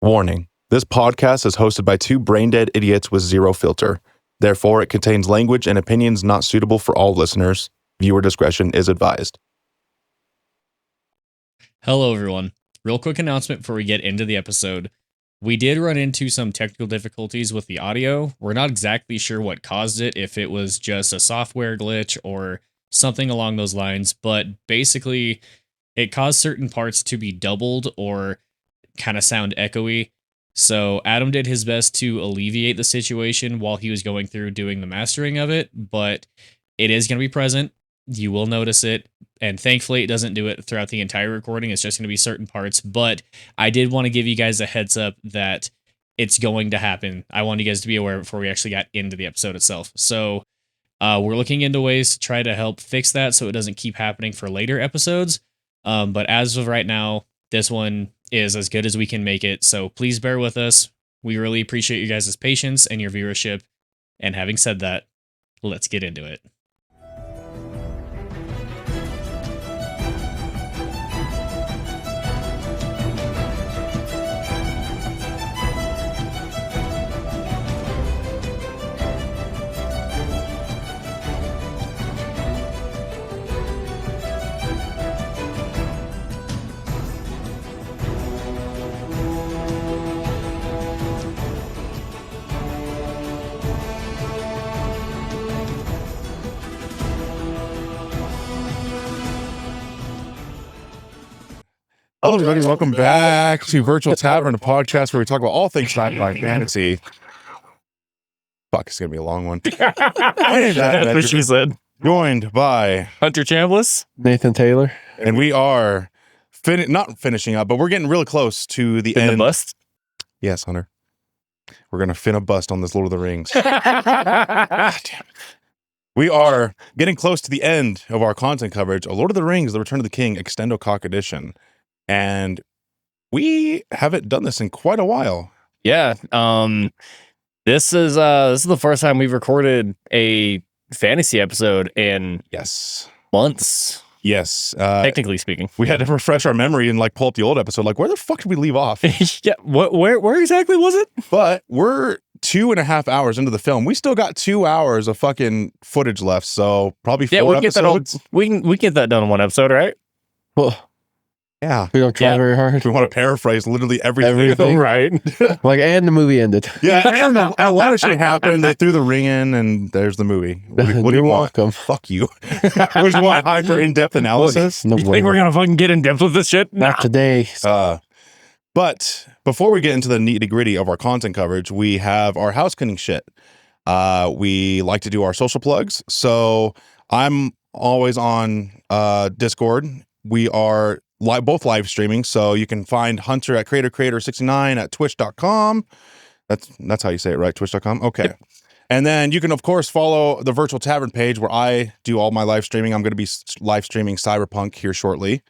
Warning: this podcast is hosted by two brain-dead idiots with zero filter. Therefore, it contains language and opinions not suitable for all listeners. Viewer discretion is advised. Hello, everyone. Real quick announcement before we get into the episode. We did run into some technical difficulties with the audio. We're not exactly sure what caused it, if it was just a software glitch or something along those lines, but basically it caused certain parts to be doubled or kind of sound echoey. So Adam did his best to alleviate the situation while he was going through doing the mastering of it, but it is going to be present. You will notice it, and thankfully it doesn't do it throughout the entire recording. It's just going to be certain parts, but I did want to give you guys a heads up that it's going to happen. I wanted you guys to be aware before we actually got into the episode itself. So we're looking into ways to try to help fix that so it doesn't keep happening for later episodes. But as of right now, this one is as good as we can make it. So please bear with us. We really appreciate you guys' patience and your viewership. And having said that, let's get into it. Hello, everybody. Welcome back to Virtual Tavern, a podcast where we talk about all things sci-fi fantasy. Fuck, it's going to be a long one. That's what she said. Joined by Hunter Chambliss, Nathan Taylor, and we are not finishing up, but we're getting really close to the in end. the bust. Yes, Hunter. We're going to fin a bust on this Lord of the Rings. Damn. We are getting close to the end of our content coverage of Lord of the Rings, The Return of the King, Extendo Cock Edition. And we haven't done this in quite a while. Yeah. This is the first time we've recorded a fantasy episode in months. Yes. Technically speaking. We had to refresh our memory and pull up the old episode. Where the fuck did we leave off? Yeah. Where exactly was it? But we're 2.5 hours into the film. We still got 2 hours of fucking footage left. So probably 4 episodes. We can get that done in one episode, right? Well, yeah. we don't try very hard. We want to paraphrase literally everything. Right. And the movie ended. Yeah, and a lot of shit happened. They threw the ring in, and there's the movie. What do you want? Welcome. Fuck you. What do you want? Hyper in-depth analysis? No You way. think we're gonna fucking get in depth with this shit? Not today. But before we get into the nitty-gritty of our content coverage, we have our house cleaning shit. We like to do our social plugs. So I'm always on Discord. We are both live streaming, so you can find Hunter at Creator69 at twitch.com. That's how you say it, right? Twitch.com. Okay. Yep. And then you can, of course, follow the Virtual Tavern page where I do all my live streaming. I'm going to be live streaming Cyberpunk here shortly.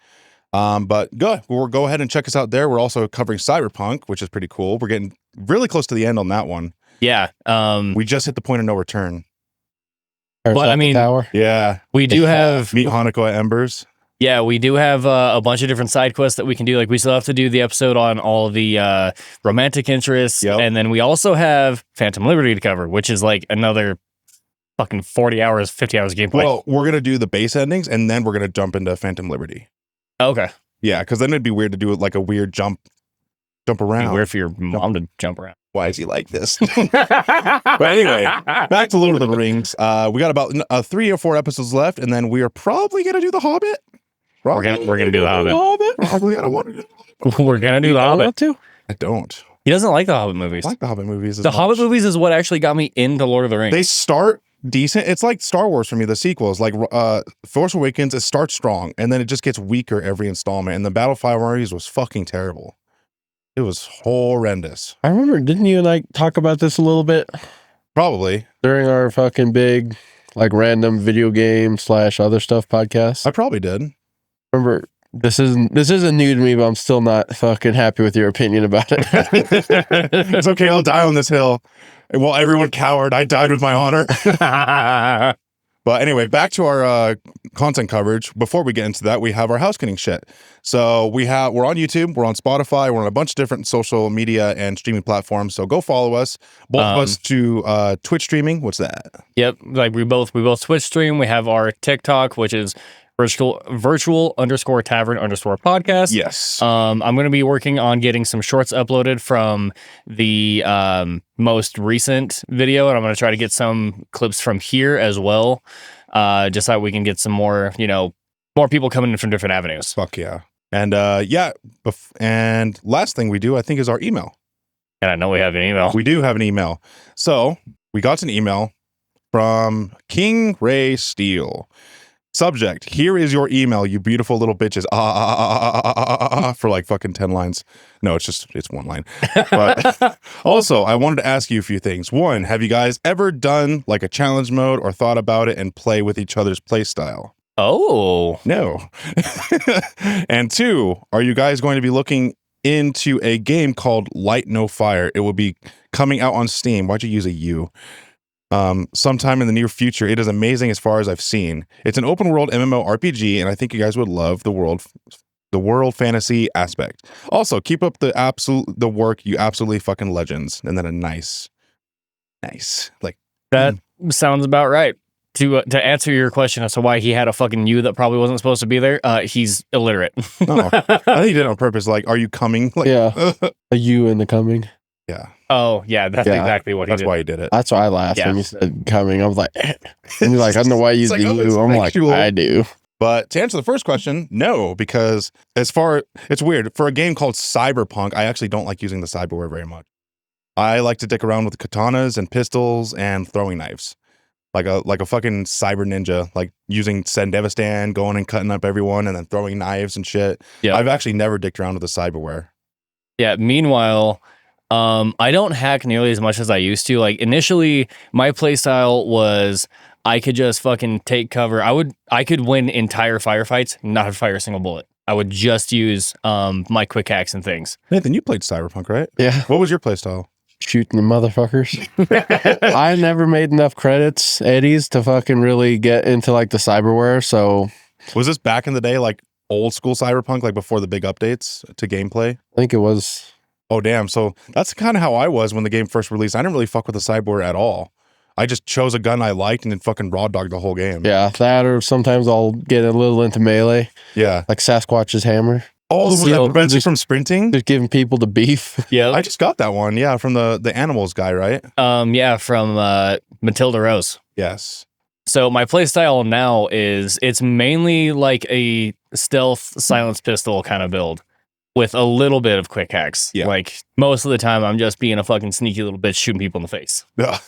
But go ahead and check us out there. We're also covering Cyberpunk, which is pretty cool. We're getting really close to the end on that one. Yeah. We just hit the point of no return. But I mean, Tower. Yeah. we do have Meet Hanako at Embers. Yeah, we do have a bunch of different side quests that we can do. We still have to do the episode on all the romantic interests. Yep. And then we also have Phantom Liberty to cover, which is another fucking 40 hours, 50 hours of gameplay. Well, we're going to do the base endings, and then we're going to jump into Phantom Liberty. Okay. Yeah, because then it'd be weird to do it a weird jump around. Weird for your mom to jump around. Why is he like this? But anyway, back to Lord of the Rings. We got about 3 or 4 episodes left, and then we are probably going to do The Hobbit. We're gonna do The Hobbit. Probably. I don't want to do We're gonna do The Hobbit. Too? I don't. He doesn't like the Hobbit movies. I like the Hobbit movies. The Hobbit movies is what actually got me into Lord of the Rings. They start decent. It's like Star Wars for me, the sequels. Force Awakens, it starts strong, and then it just gets weaker every installment. And the Battle of Five Armies was fucking terrible. It was horrendous. I remember, didn't you and I talk about this a little bit? Probably. During our fucking big, random video game / other stuff podcast? I probably did. Remember, this isn't new to me, but I'm still not fucking happy with your opinion about it. It's okay, I'll die on this hill. And while everyone cowered, I died with my honor. But anyway, back to our content coverage. Before we get into that, we have our house cleaning shit. So we're on YouTube, we're on Spotify, we're on a bunch of different social media and streaming platforms. So go follow us. Both of us to Twitch streaming. What's that? Yep, like we both Twitch stream. We have our TikTok, which is virtual_tavern_podcast. Yes. I'm going to be working on getting some shorts uploaded from the most recent video, and I'm going to try to get some clips from here as well, just so that we can get some more, more people coming in from different avenues. Fuck yeah. And and last thing we do, I think, is our email. And I know we have an email. We do have an email. So we got an email from King Ray Steele. Subject: here is your email, you beautiful little bitches. For like fucking 10 lines. No, it's one line. But also, I wanted to ask you a few things. One, have you guys ever done like a challenge mode or thought about it and play with each other's play style? Oh. No. And two, are you guys going to be looking into a game called Light No Fire? It will be coming out on Steam. Why'd you use a U? Sometime in the near future. It is amazing as far as I've seen. It's an open world MMORPG, and I think you guys would love the world fantasy aspect. Also, keep up the work, you absolutely fucking legends. And then a nice like that sounds about right. To answer your question as to why he had a fucking U that probably wasn't supposed to be there, he's illiterate. Oh, I think he did it on purpose. Like, are you coming? Like, yeah, a U in the coming. Yeah. Oh, yeah, that's exactly what he did. That's why he did it. That's why I laughed when you said coming. I was like, and you're like, I don't know why you use the U. I'm like, I do. But to answer the first question, no, because it's weird. For a game called Cyberpunk, I actually don't like using the cyberware very much. I like to dick around with katanas and pistols and throwing knives. Like a fucking cyber ninja, like using Sendevistan, going and cutting up everyone and then throwing knives and shit. Yeah. I've actually never dicked around with the cyberware. Yeah, meanwhile, I don't hack nearly as much as I used to. Like initially, my playstyle was I could just fucking take cover. I could win entire firefights, not have to fire a single bullet. I would just use my quick hacks and things. Nathan, you played Cyberpunk, right? Yeah. What was your playstyle? Shooting the motherfuckers. I never made enough credits, Eddies, to fucking really get into like the cyberware. So was this back in the day, like old school Cyberpunk, like before the big updates to gameplay? I think it was. Oh, damn. So that's kind of how I was when the game first released. I didn't really fuck with the cyberware at all. I just chose a gun I liked and then fucking raw dogged the whole game. Yeah, that or sometimes I'll get a little into melee. Yeah. Like Sasquatch's hammer. Oh, the one that prevents you from sprinting? Just giving people the beef. Yeah. I just got that one. Yeah, from the animals guy, right? Yeah, from Matilda Rose. Yes. So my playstyle now it's mainly like a stealth silence pistol kind of build with a little bit of quick hacks. Yeah. Like most of the time I'm just being a fucking sneaky little bitch shooting people in the face.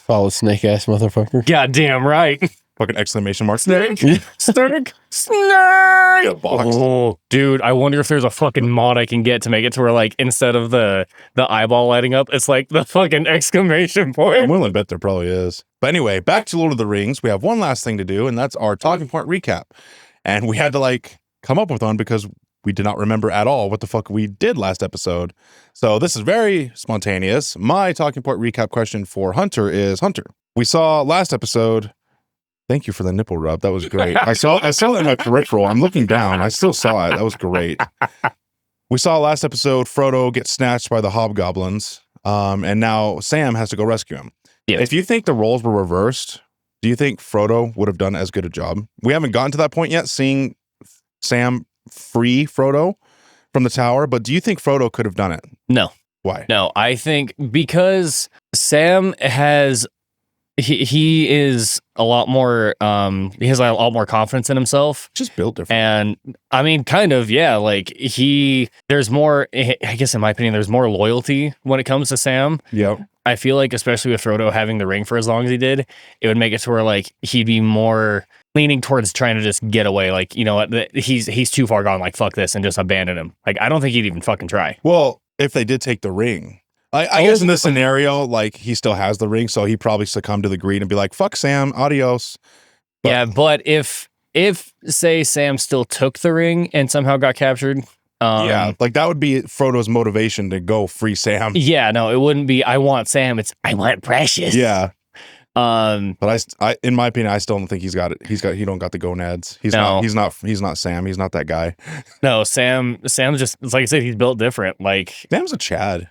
Follow snake ass motherfucker. Goddamn right. Fucking exclamation mark. Snake. Snake. Snake. Oh, dude, I wonder if there's a fucking mod I can get to make it to where like instead of the eyeball lighting up, it's like the fucking exclamation point. I'm willing to bet there probably is. But anyway, back to Lord of the Rings. We have one last thing to do, and that's our talking point recap. And we had to like come up with one because we did not remember at all what the fuck we did last episode. So this is very spontaneous. My talking point recap question for Hunter is, Hunter, we saw last episode. Thank you for the nipple rub. That was great. I saw it in my peripheral. I'm looking down. I still saw it. That was great. We saw last episode Frodo get snatched by the hobgoblins, and now Sam has to go rescue him. Yeah. If you think the roles were reversed, do you think Frodo would have done as good a job? We haven't gotten to that point yet, seeing Sam free Frodo from the tower, but do you think Frodo could have done it? No. Why? No, I think because Sam has he is a lot more he has a lot more confidence in himself. Just built different. And I mean kind of, yeah, like there's more, I guess in my opinion, there's more loyalty when it comes to Sam. Yep. I feel like especially with Frodo having the ring for as long as he did, it would make it to where like he'd be more leaning towards trying to just get away. Like, you know what, he's too far gone, like fuck this, and just abandon him. Like I don't think he'd even fucking try. Well, if they did take the ring, I guess in this scenario, like he still has the ring, so he probably succumb to the greed and be like, "Fuck Sam, adios." But, yeah, but if say Sam still took the ring and somehow got captured, yeah, like that would be Frodo's motivation to go free Sam. Yeah, no, it wouldn't be. I want Sam. It's I want Precious. Yeah, But I, in my opinion, I still don't think he's got it. He don't got the gonads. He's No. not Sam. He's not that guy. No, Sam's just, like I said, he's built different. Like Sam's a Chad.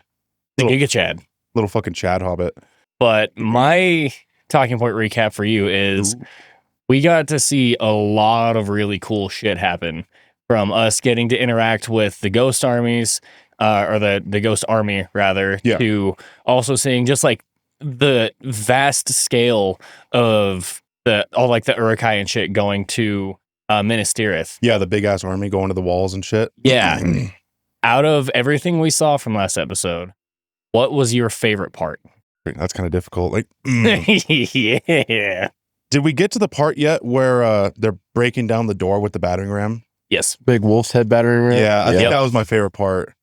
the Giga Chad. Little fucking Chad hobbit. But my talking point recap for you is Ooh. we got to see a lot of really cool shit happen, from us getting to interact with the ghost armies, or the ghost army rather, Yeah. to also seeing just like the vast scale of all like the Urukai and shit going to Minas Tirith. Yeah, the big ass army going to the walls and shit. Yeah. Out of everything we saw from last episode, what was your favorite part? That's kind of difficult. Like, Yeah. did we get to the part yet where they're breaking down the door with the battering ram? Yes. Big wolf's head battering ram. Yeah, I Yep. think that was my favorite part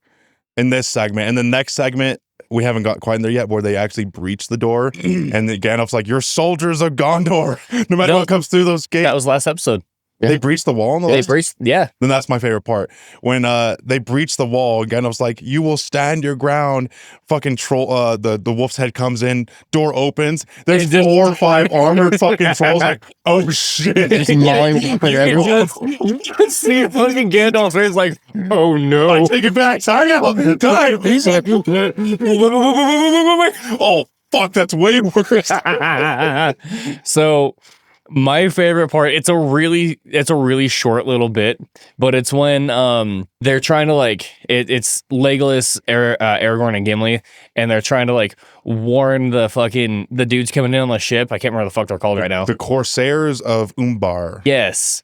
in this segment. And the next segment, we haven't got quite in there yet, where they actually breach the door, and the Gandalf's like, "Your soldiers are Gondor, no matter No. what comes through those gates." That was last episode. They breached the wall on the They last. braced. Yeah. Then that's my favorite part, when they breach the wall. Gandalf's like, "You will stand your ground." Fucking troll. The wolf's head comes in, door opens. There's 4 or 5 armored fucking trolls. Like, oh shit! Just gnawing everyone. You can see fucking Gandalf's face like, oh no. Like, take it back, sorry, time. He's like, Oh fuck, that's way worse. So my favorite part, it's a really short little bit, but it's when they're trying to like it's Legolas, Aragorn, and Gimli, and they're trying to like warn the dudes coming in on the ship. I can't remember what the fuck they're called right now. The Corsairs of Umbar. Yes.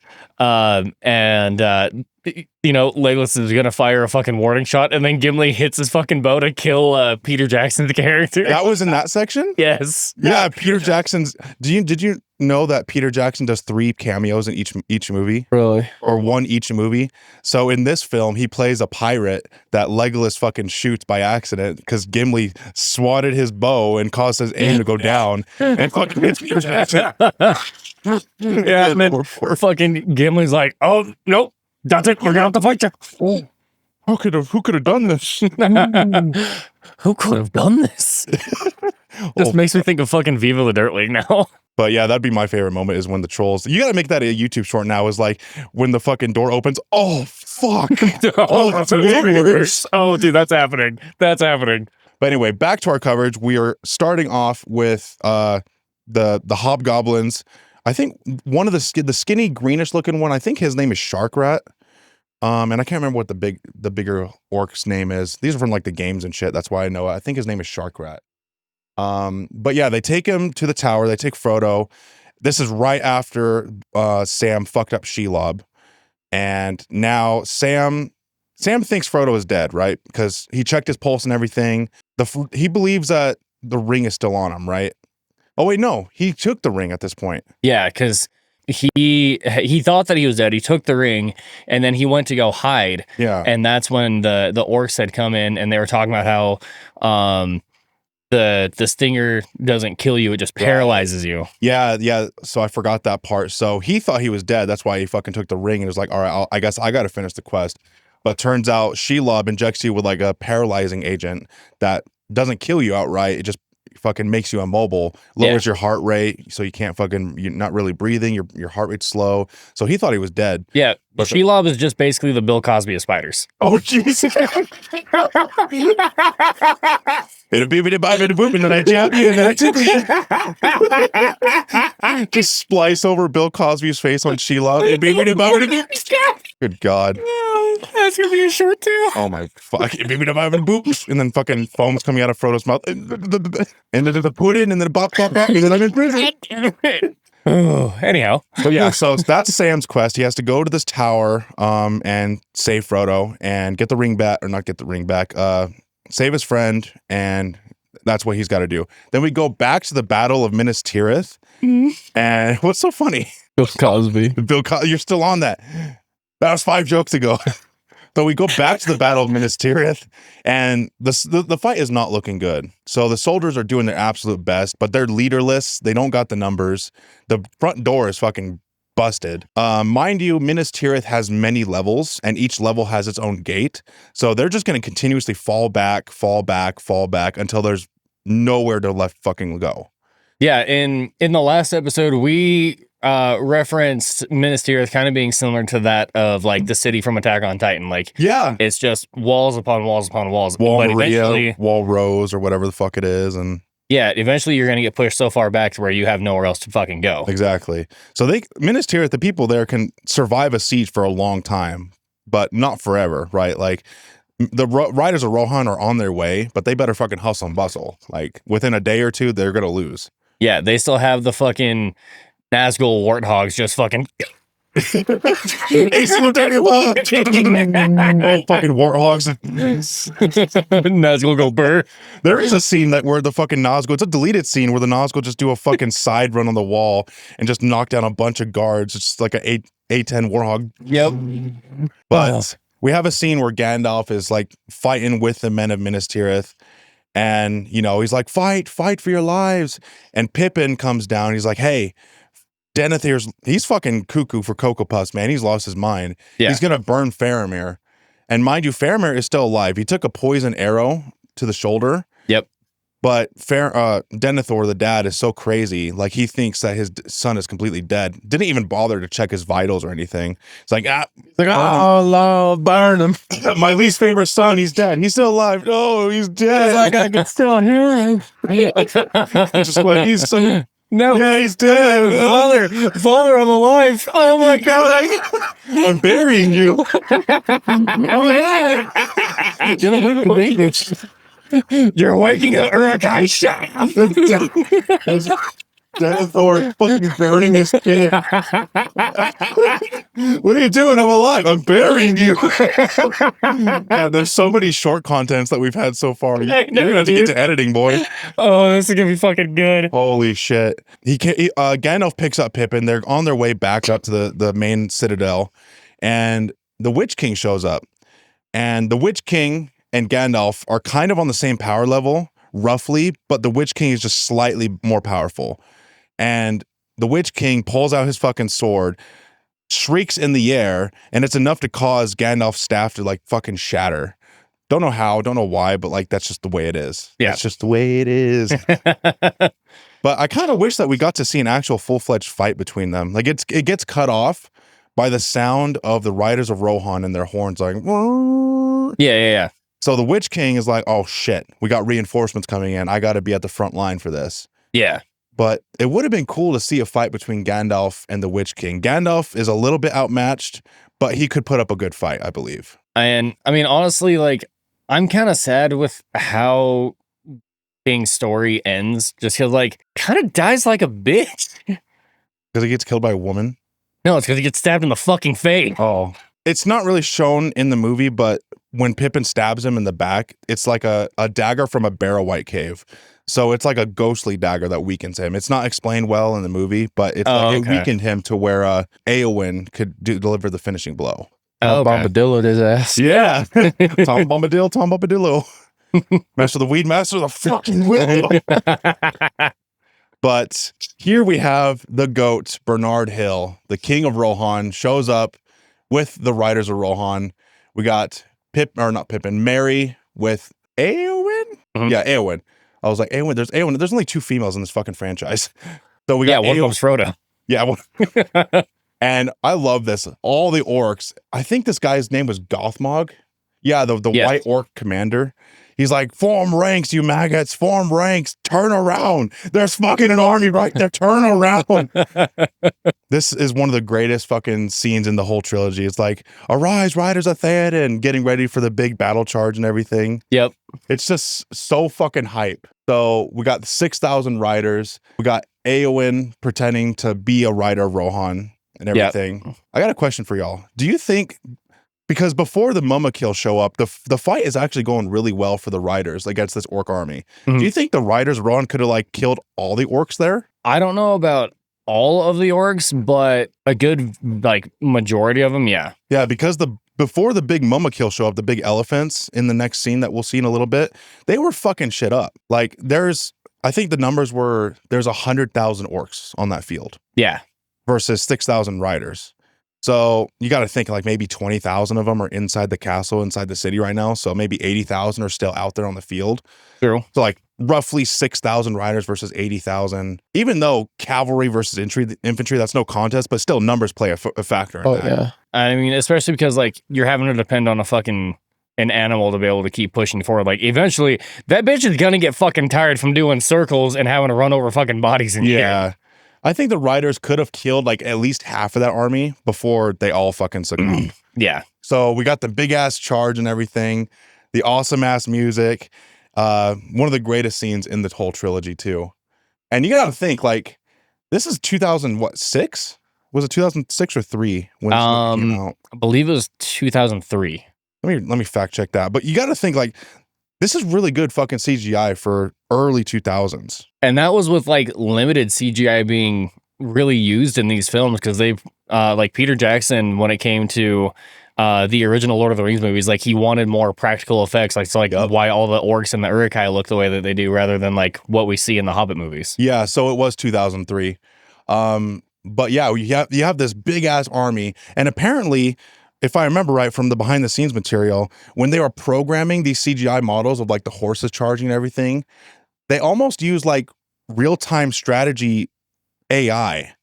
Legolas is gonna fire a fucking warning shot, and then Gimli hits his fucking bow to kill Peter Jackson's character. That was in that section? Yes. Yeah, Peter Jackson's. Did you know that Peter Jackson does 3 cameos in each movie, really? or 1 each movie? So in this film, he plays a pirate that Legolas fucking shoots by accident because Gimli swatted his bow and caused his aim to go down and fucking hits Peter Jackson. Yeah, and then fucking Gimli's like, oh nope, that's it. We're gonna have to fight you. Who could have done this? Who could have done this? Just makes me think of fucking Viva the Dirt League now. But yeah, that'd be my favorite moment, is when the trolls. You gotta make that a YouTube short now. Is like when the fucking door opens. Oh fuck! Oh, that's worse. Oh, dude, that's happening. That's happening. But anyway, back to our coverage. We are starting off with the hobgoblins. I think one of the skinny greenish looking one. I think his name is Shark Rat. And I can't remember what the bigger orc's name is. These are from like the games and shit. That's why I know it. I think his name is Shark Rat. But yeah, they take him to the tower. They take Frodo. This is right after Sam fucked up Shelob, and now Sam thinks Frodo is dead, right? Because he checked his pulse and everything. He believes that the ring is still on him, right? Oh wait, no, he took the ring at this point. Yeah, because he thought that he was dead. He took the ring, and then he went to go hide. Yeah, And that's when the orcs had come in, and they were talking about how the stinger doesn't kill you, it just paralyzes you. yeah. So I forgot that part. So he thought he was dead. That's why he fucking took the ring and was like, all right, I guess I got to finish the quest. But turns out Shelob injects you with like a paralyzing agent that doesn't kill you outright. It just fucking makes you immobile, lowers your heart rate, so you can't you're not really breathing. Your heart rate's slow. So he thought he was dead. Yeah, But Shelob is just basically the Bill Cosby of spiders. Oh Jesus! It'll be with the boom, and then I jab you, and then I just splice over Bill Cosby's face on Shelob. Good God! That's gonna be a short too. Oh my fuck! And then fucking foam's coming out of Frodo's mouth, and then the pudding, and then the bop, and then I'm in prison. Oh, anyhow. But yeah, so that's Sam's quest. He has to go to this tower, and save Frodo and get the ring back, or not get the ring back. Save his friend, and that's what he's got to do. Then we go back to the Battle of Minas Tirith, and what's so funny? Bill Cosby. You're still on that. That was 5 jokes ago. So we go back to the Battle of Minas Tirith, and the fight is not looking good. So the soldiers are doing their absolute best, but they're leaderless. They don't got the numbers. The front door is fucking busted. Mind you, Minas Tirith has many levels, and each level has its own gate. So they're just going to continuously fall back until there's nowhere to left fucking go. Yeah, in the last episode, we referenced Minas Tirith kind of being similar to that of like the city from Attack on Titan. Like, Yeah. it's just walls upon walls upon walls. Wall But Maria, eventually, Wall Rose, or whatever the fuck it is. And yeah, eventually you're gonna get pushed so far back to where you have nowhere else to fucking go. exactly. So Minas Tirith, the people there can survive a siege for a long time, but not forever, right? Like the riders of Rohan are on their way, but they better fucking hustle and bustle. Like within a day or two, they're gonna lose. Yeah, they still have the fucking Nazgul warthogs just fucking. Oh, fucking warthogs. Nazgul go burr. There is a scene where the fucking Nazgul, it's a deleted scene where the Nazgul just do a fucking side run on the wall and just knock down a bunch of guards. It's like a A10 warthog. Yep. But we have a scene where Gandalf is like fighting with the men of Minas Tirith. And, you know, he's like, fight for your lives. And Pippin comes down. He's like, hey, Denethor's, he's fucking cuckoo for Cocoa Puffs, man. He's lost his mind. Yeah. He's going to burn Faramir. And mind you, Faramir is still alive. He took a poison arrow to the shoulder. Yep. But Denethor, the dad, is so crazy. Like, he thinks that his son is completely dead. Didn't even bother to check his vitals or anything. It's like, Oh, Lord, burn him. my least favorite son, he's dead. He's still alive. No, he's dead. Like I can still hear him. Just like, he's so... No. Yeah, he's dead. Father, I'm alive. Oh my god. I'm burying you. You're waking up Uruk-hai. Denethor fucking burning his kid. What are you doing? I'm alive. I'm burying you. Yeah, there's so many short contents that we've had so far. You're gonna have to get to editing, boy. Oh, this is gonna be fucking good. Holy shit. Gandalf picks up Pippin. They're on their way back up to the main citadel, and the Witch King shows up. And the Witch King and Gandalf are kind of on the same power level, roughly, but the Witch King is just slightly more powerful. And the Witch King pulls out his fucking sword, shrieks in the air, and it's enough to cause Gandalf's staff to like fucking shatter. Don't know how, don't know why, but like that's just the way it is. Yeah. That's just the way it is. But I kind of wish that we got to see an actual full-fledged fight between them. Like it gets cut off by the sound of the riders of Rohan and their horns like Yeah. So the Witch King is like, oh shit, we got reinforcements coming in. I got to be at the front line for this. Yeah. But it would have been cool to see a fight between Gandalf and the Witch King. Gandalf is a little bit outmatched, but he could put up a good fight, I believe. And I mean, honestly, like, I'm kind of sad with how King's story ends, just because, like, kind of dies like a bitch. Because he gets killed by a woman. No, it's because he gets stabbed in the fucking face. Oh. It's not really shown in the movie, but when Pippin stabs him in the back, it's like a dagger from a Barrow White cave. So it's like a ghostly dagger that weakens him. It's not explained well in the movie, but it weakened him to where Éowyn could deliver the finishing blow. Bombadillo'd his ass. Yeah. Tom Bombadillo. Master of the Weed, Master of the fucking Will. But here we have the GOAT, Bernard Hill, the king of Rohan, shows up with the riders of Rohan. We got Mary with Éowyn? Mm-hmm. Yeah, Éowyn. I was like, Éowyn, there's Éowyn. There's only 2 females in this fucking franchise. So we got one of them's Frodo. Yeah. And I love this. All the orcs. I think this guy's name was Gothmog. Yeah, the white orc commander. He's like, form ranks, you maggots, form ranks, turn around. There's fucking an army right there, turn around. This is one of the greatest fucking scenes in the whole trilogy. It's like, arise, riders of Theoden, getting ready for the big battle charge and everything. Yep. It's just so fucking hype. So we got 6,000 riders. We got Éowyn pretending to be a rider of Rohan and everything. Yep. I got a question for y'all. Do you think... Because before the Mumakil show up, the fight is actually going really well for the riders against this orc army. Mm-hmm. Do you think the riders of Rohan could have like killed all the orcs there? I don't know about all of the orcs, but a good like majority of them, yeah. Yeah, because before the big Mumakil show up, the big elephants in the next scene that we'll see in a little bit, they were fucking shit up. Like I think the numbers were there's 100,000 orcs on that field. Yeah. Versus 6,000 riders. So you got to think like maybe 20,000 of them are inside the castle, inside the city right now. So maybe 80,000 are still out there on the field. True. So like roughly 6,000 riders versus 80,000. Even though cavalry versus infantry, that's no contest, but still numbers play a factor in Oh that. yeah. I mean, especially because like you're having to depend on an animal to be able to keep pushing forward. Like eventually that bitch is gonna get fucking tired from doing circles and having to run over fucking bodies and shit. Yeah. I think the riders could have killed like at least half of that army before they all fucking succumbed. Yeah. So we got the big ass charge and everything, the awesome ass music, one of the greatest scenes in the whole trilogy too. And you gotta think like this is 2006? Was it 2006 or 3 when this movie came out? I believe it was 2003. Let me fact check that. But you gotta think like this is really good fucking CGI for early 2000s. And that was with like limited CGI being really used in these films because they've like Peter Jackson, when it came to the original Lord of the Rings movies, like he wanted more practical effects, like so like why all the orcs and the Uruk-hai look the way that they do rather than like what we see in the Hobbit movies. Yeah, so it was 2003. But yeah, you have this big ass army, and apparently, if I remember right from the behind the scenes material, when they were programming these CGI models of like the horses charging and everything, they almost use like real-time strategy AI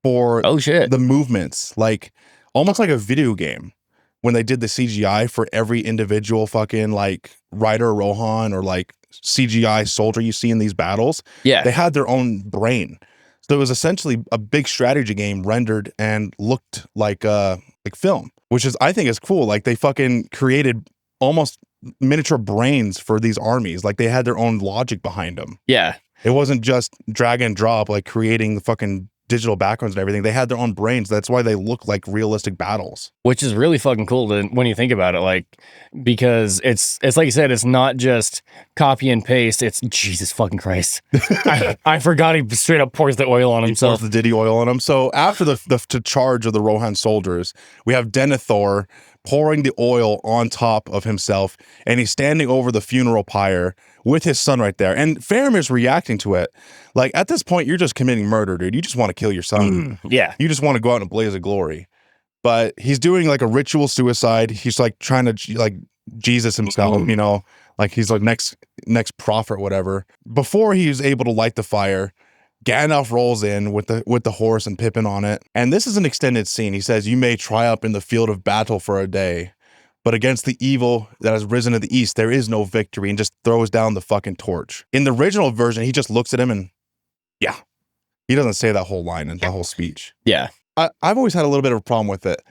for the movements, like almost like a video game when they did the CGI for every individual fucking like rider Rohan or like CGI soldier you see in these battles. Yeah. They had their own brain. So it was essentially a big strategy game rendered and looked like film, which is, I think is cool. Like they fucking created almost miniature brains for these armies. Like they had their own logic behind them. Yeah. It wasn't just drag and drop, like creating the fucking digital backgrounds and everything. They had their own brains. That's why they look like realistic battles. Which is really fucking cool when you think about it, like, because it's like you said, it's not just copy and paste. It's Jesus fucking Christ. I forgot he straight up pours the oil on himself. He pours the Diddy oil on him. So after the charge of the Rohan soldiers, we have Denethor pouring the oil on top of himself, and he's standing over the funeral pyre with his son right there. And Faramir's reacting to it. Like, at this point, you're just committing murder, dude. You just want to kill your son. Yeah. You just want to go out in a blaze of glory. But he's doing, like, a ritual suicide. He's, like, trying to, like, Jesus himself, you know? Like, he's, like, next prophet, whatever. Before he was able to light the fire, Gandalf rolls in with the horse and Pippin on it. And this is an extended scene. He says, "You may triumph in the field of battle for a day, but against the evil that has risen in the east, there is no victory," and just throws down the fucking torch. In the original version, he just looks at him and, yeah. He doesn't say that whole line and the whole speech. Yeah. I've always had a little bit of a problem with it.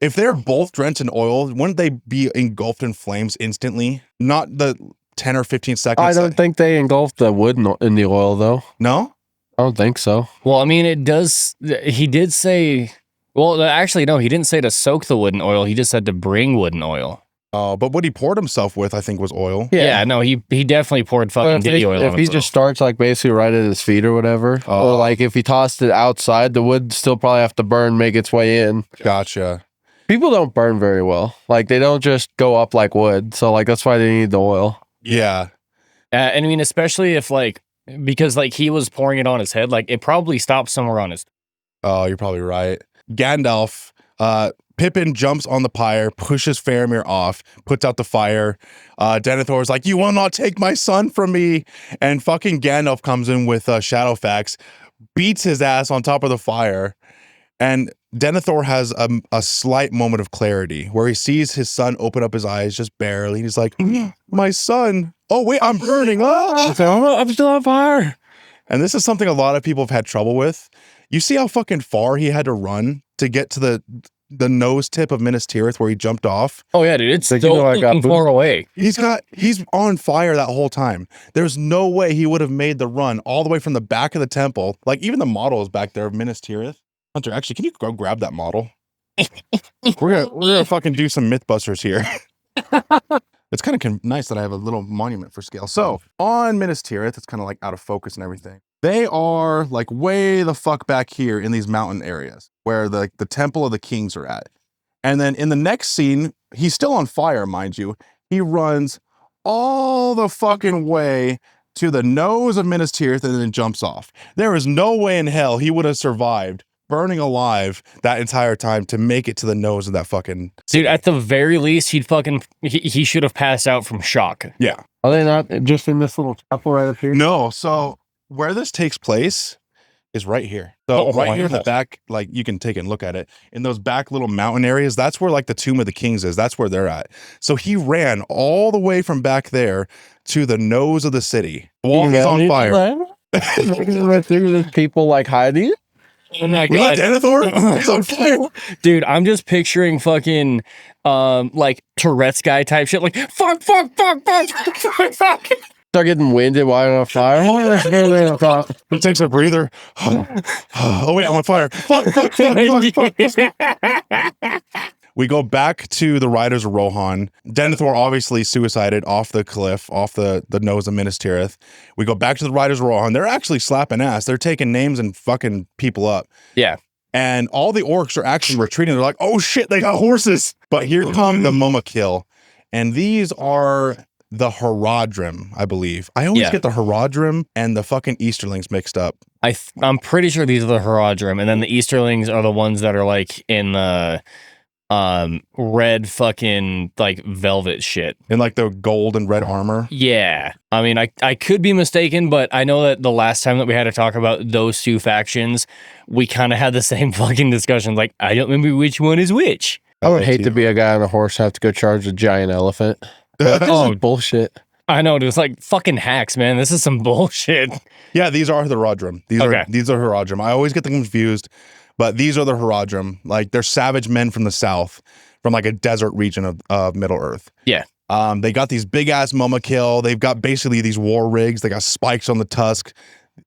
If they're both drenched in oil, wouldn't they be engulfed in flames instantly? Not the 10 or 15 seconds. I don't think they engulfed the wood in the oil, though. No? I don't think so. Well, I mean, it does. He did say. Well, actually, no, he didn't say to soak the wood in oil. He just said to bring wood in oil. Oh, but what he poured himself with, I think, was oil. Yeah, no, he definitely poured fucking Diddy oil on If he himself. just starts like basically right at his feet or whatever, or like if he tossed it outside, the wood still probably have to burn, make its way in. Gotcha. People don't burn very well. Like they don't just go up like wood. So like that's why they need the oil. Yeah. And I mean, especially if like, because like he was pouring it on his head, like it probably stopped somewhere on his. Oh, you're probably right. Gandalf, Pippin jumps on the pyre, pushes Faramir off, puts out the fire. Denethor's like, "You will not take my son from me." And fucking Gandalf comes in with Shadowfax, beats his ass on top of the fire. And Denethor has a slight moment of clarity where he sees his son open up his eyes just barely. He's like, "My son. Oh, wait, I'm burning. I'm still on fire." And this is something a lot of people have had trouble with. You see how fucking far he had to run to get to the nose tip of Minas Tirith where he jumped off? Oh yeah, dude, it's Like, so I got far away. He's on fire that whole time. There's no way he would have made the run all the way from the back of the temple. Like even the model is back there of Minas Tirith. Hunter, actually, can you go grab that model? We're gonna fucking do some Mythbusters here. It's kind of nice that I have a little monument for scale. So on Minas Tirith, it's kind of like out of focus and everything. They are like way the fuck back here in these mountain areas where the Temple of the Kings are at. And then in the next scene, he's still on fire, mind you. He runs all the fucking way to the nose of Minas Tirith and then jumps off. There is no way in hell he would have survived burning alive that entire time to make it to the nose of that fucking Dude, at the very least, he should have passed out from shock. yeah. Are they not just in this little chapel right up here? No, so where this takes place is right here. So Oh, right here in the wow. back, like you can take and look at it. In those back little mountain areas, that's where like the Tomb of the Kings is. That's where they're at. So he ran all the way from back there to the nose of the city. The wall is on fire. There's people like hiding. Oh my We got God. Denethor? He's on fire. Dude, I'm just picturing fucking like Tourette's guy type shit, like fuck. Start getting winded while I'm on fire. It takes a breather. Oh wait, I'm on fire. Fuck. We go back to the Riders of Rohan. Denethor obviously suicided off the cliff, off the nose of Minas Tirith. We go back to the Riders of Rohan. They're actually slapping ass. They're taking names and fucking people up. Yeah. And all the orcs are actually retreating. They're like, oh shit, they got horses. But here come the Mumakil. And these are the Haradrim, I believe. I always get the Haradrim and the fucking Easterlings mixed up. I'm pretty sure these are the Haradrim, and then the Easterlings are the ones that are like in the red fucking like velvet shit. In like the gold and red armor. Yeah. I mean, I could be mistaken, but I know that the last time that we had to talk about those two factions, we kind of had the same fucking discussion. Like, I don't remember which one is which. I would hate to be a guy on a horse have to go charge a giant elephant. Oh, bullshit. I know, dude. It's like fucking hacks, man. This is some bullshit. Yeah, these are the Haradrim. These are Haradrim. I always get them confused, but these are the Haradrim. Like they're savage men from the south, from like a desert region of Middle Earth. Yeah. They got these big ass Mumakil. They've got basically these war rigs. They got spikes on the tusk.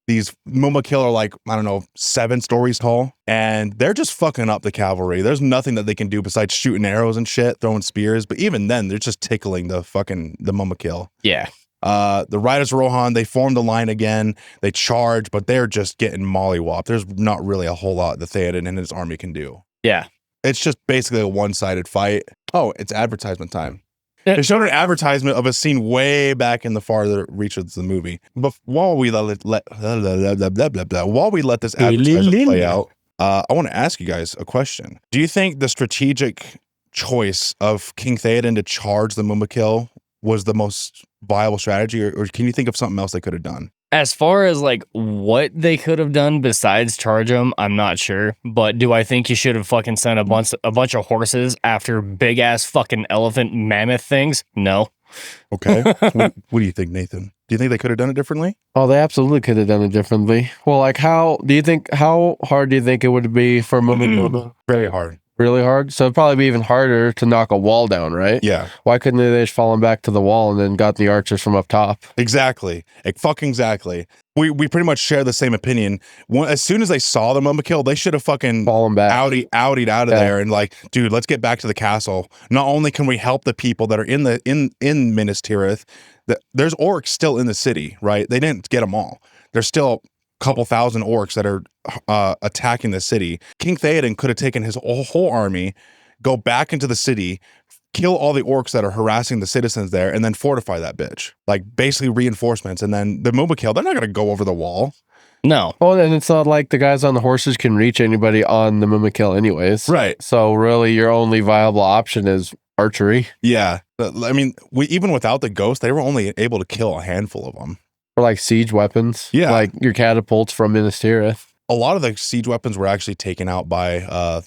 These Mumakil are like, I don't know, 7 stories tall. And they're just fucking up the cavalry. There's nothing that they can do besides shooting arrows and shit, throwing spears. But even then, they're just tickling the Mumakil. Yeah. The Riders of Rohan, they formed the line again. They charge, but they're just getting mollywopped. There's not really a whole lot that Theoden and his army can do. Yeah. It's just basically a one-sided fight. Oh, it's advertisement time. They showed an advertisement of a scene way back in the farther reaches of the movie. But while we let this advertisement play out, I want to ask you guys a question. Do you think the strategic choice of King Theoden to charge the Mumakil was the most viable strategy, or can you think of something else they could have done? As far as like what they could have done besides charge them, I'm not sure. But do I think you should have fucking sent a bunch of horses after big ass fucking elephant mammoth things? No. Okay. What do you think, Nathan? Do you think they could have done it differently? Oh, they absolutely could have done it differently. Well, like how hard do you think it would be for Mumakil? Very hard. Really hard? So it'd probably be even harder to knock a wall down, right? Yeah. Why couldn't they just fallen back to the wall and then got the archers from up top? Exactly. Fucking exactly. We pretty much share the same opinion. As soon as they saw the Mumakil, they should have fucking Fallen back. outied out of there and like, dude, let's get back to the castle. Not only can we help the people that are in Minas Tirith, there's orcs still in the city, right? They didn't get them all. There's still couple thousand orcs that are attacking the city. King Theoden could have taken his whole army, go back into the city, kill all the orcs that are harassing the citizens there, and then fortify that bitch. Like basically reinforcements. And then the Mumakil, they're not going to go over the wall. No. Well, and it's not like the guys on the horses can reach anybody on the Mumakil anyways. Right. So really your only viable option is archery. Yeah. I mean, even without the ghost, they were only able to kill a handful of them. Or like siege weapons. Yeah. Like your catapults from Minas Tirith. A lot of the siege weapons were actually taken out by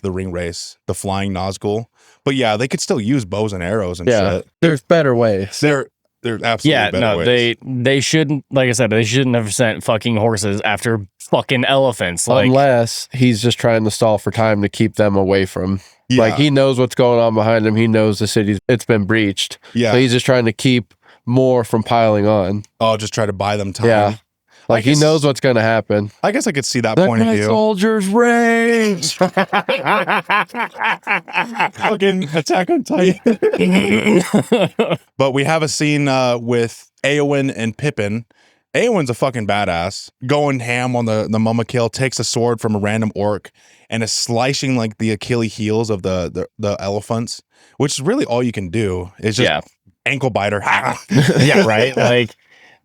the ring race, the flying Nazgul. But yeah, they could still use bows and arrows and shit. There's better ways. They're absolutely better ways. They shouldn't, like I said, they shouldn't have sent fucking horses after fucking elephants. Like, unless he's just trying to stall for time to keep them away from. Yeah. Like he knows what's going on behind him. He knows the city's it's been breached. Yeah. So he's just trying to keep more from piling on. Oh, just try to buy them time. Yeah. Like he knows what's going to happen. I guess I could see that point of view. Soldiers rage. Fucking Attack on Titan. But we have a scene with Éowyn and Pippin. Éowyn's a fucking badass, going ham on the Mumakil, takes a sword from a random orc and is slicing like the Achilles heels of the elephants, which is really all you can do. It's just ankle biter. Yeah, right. Like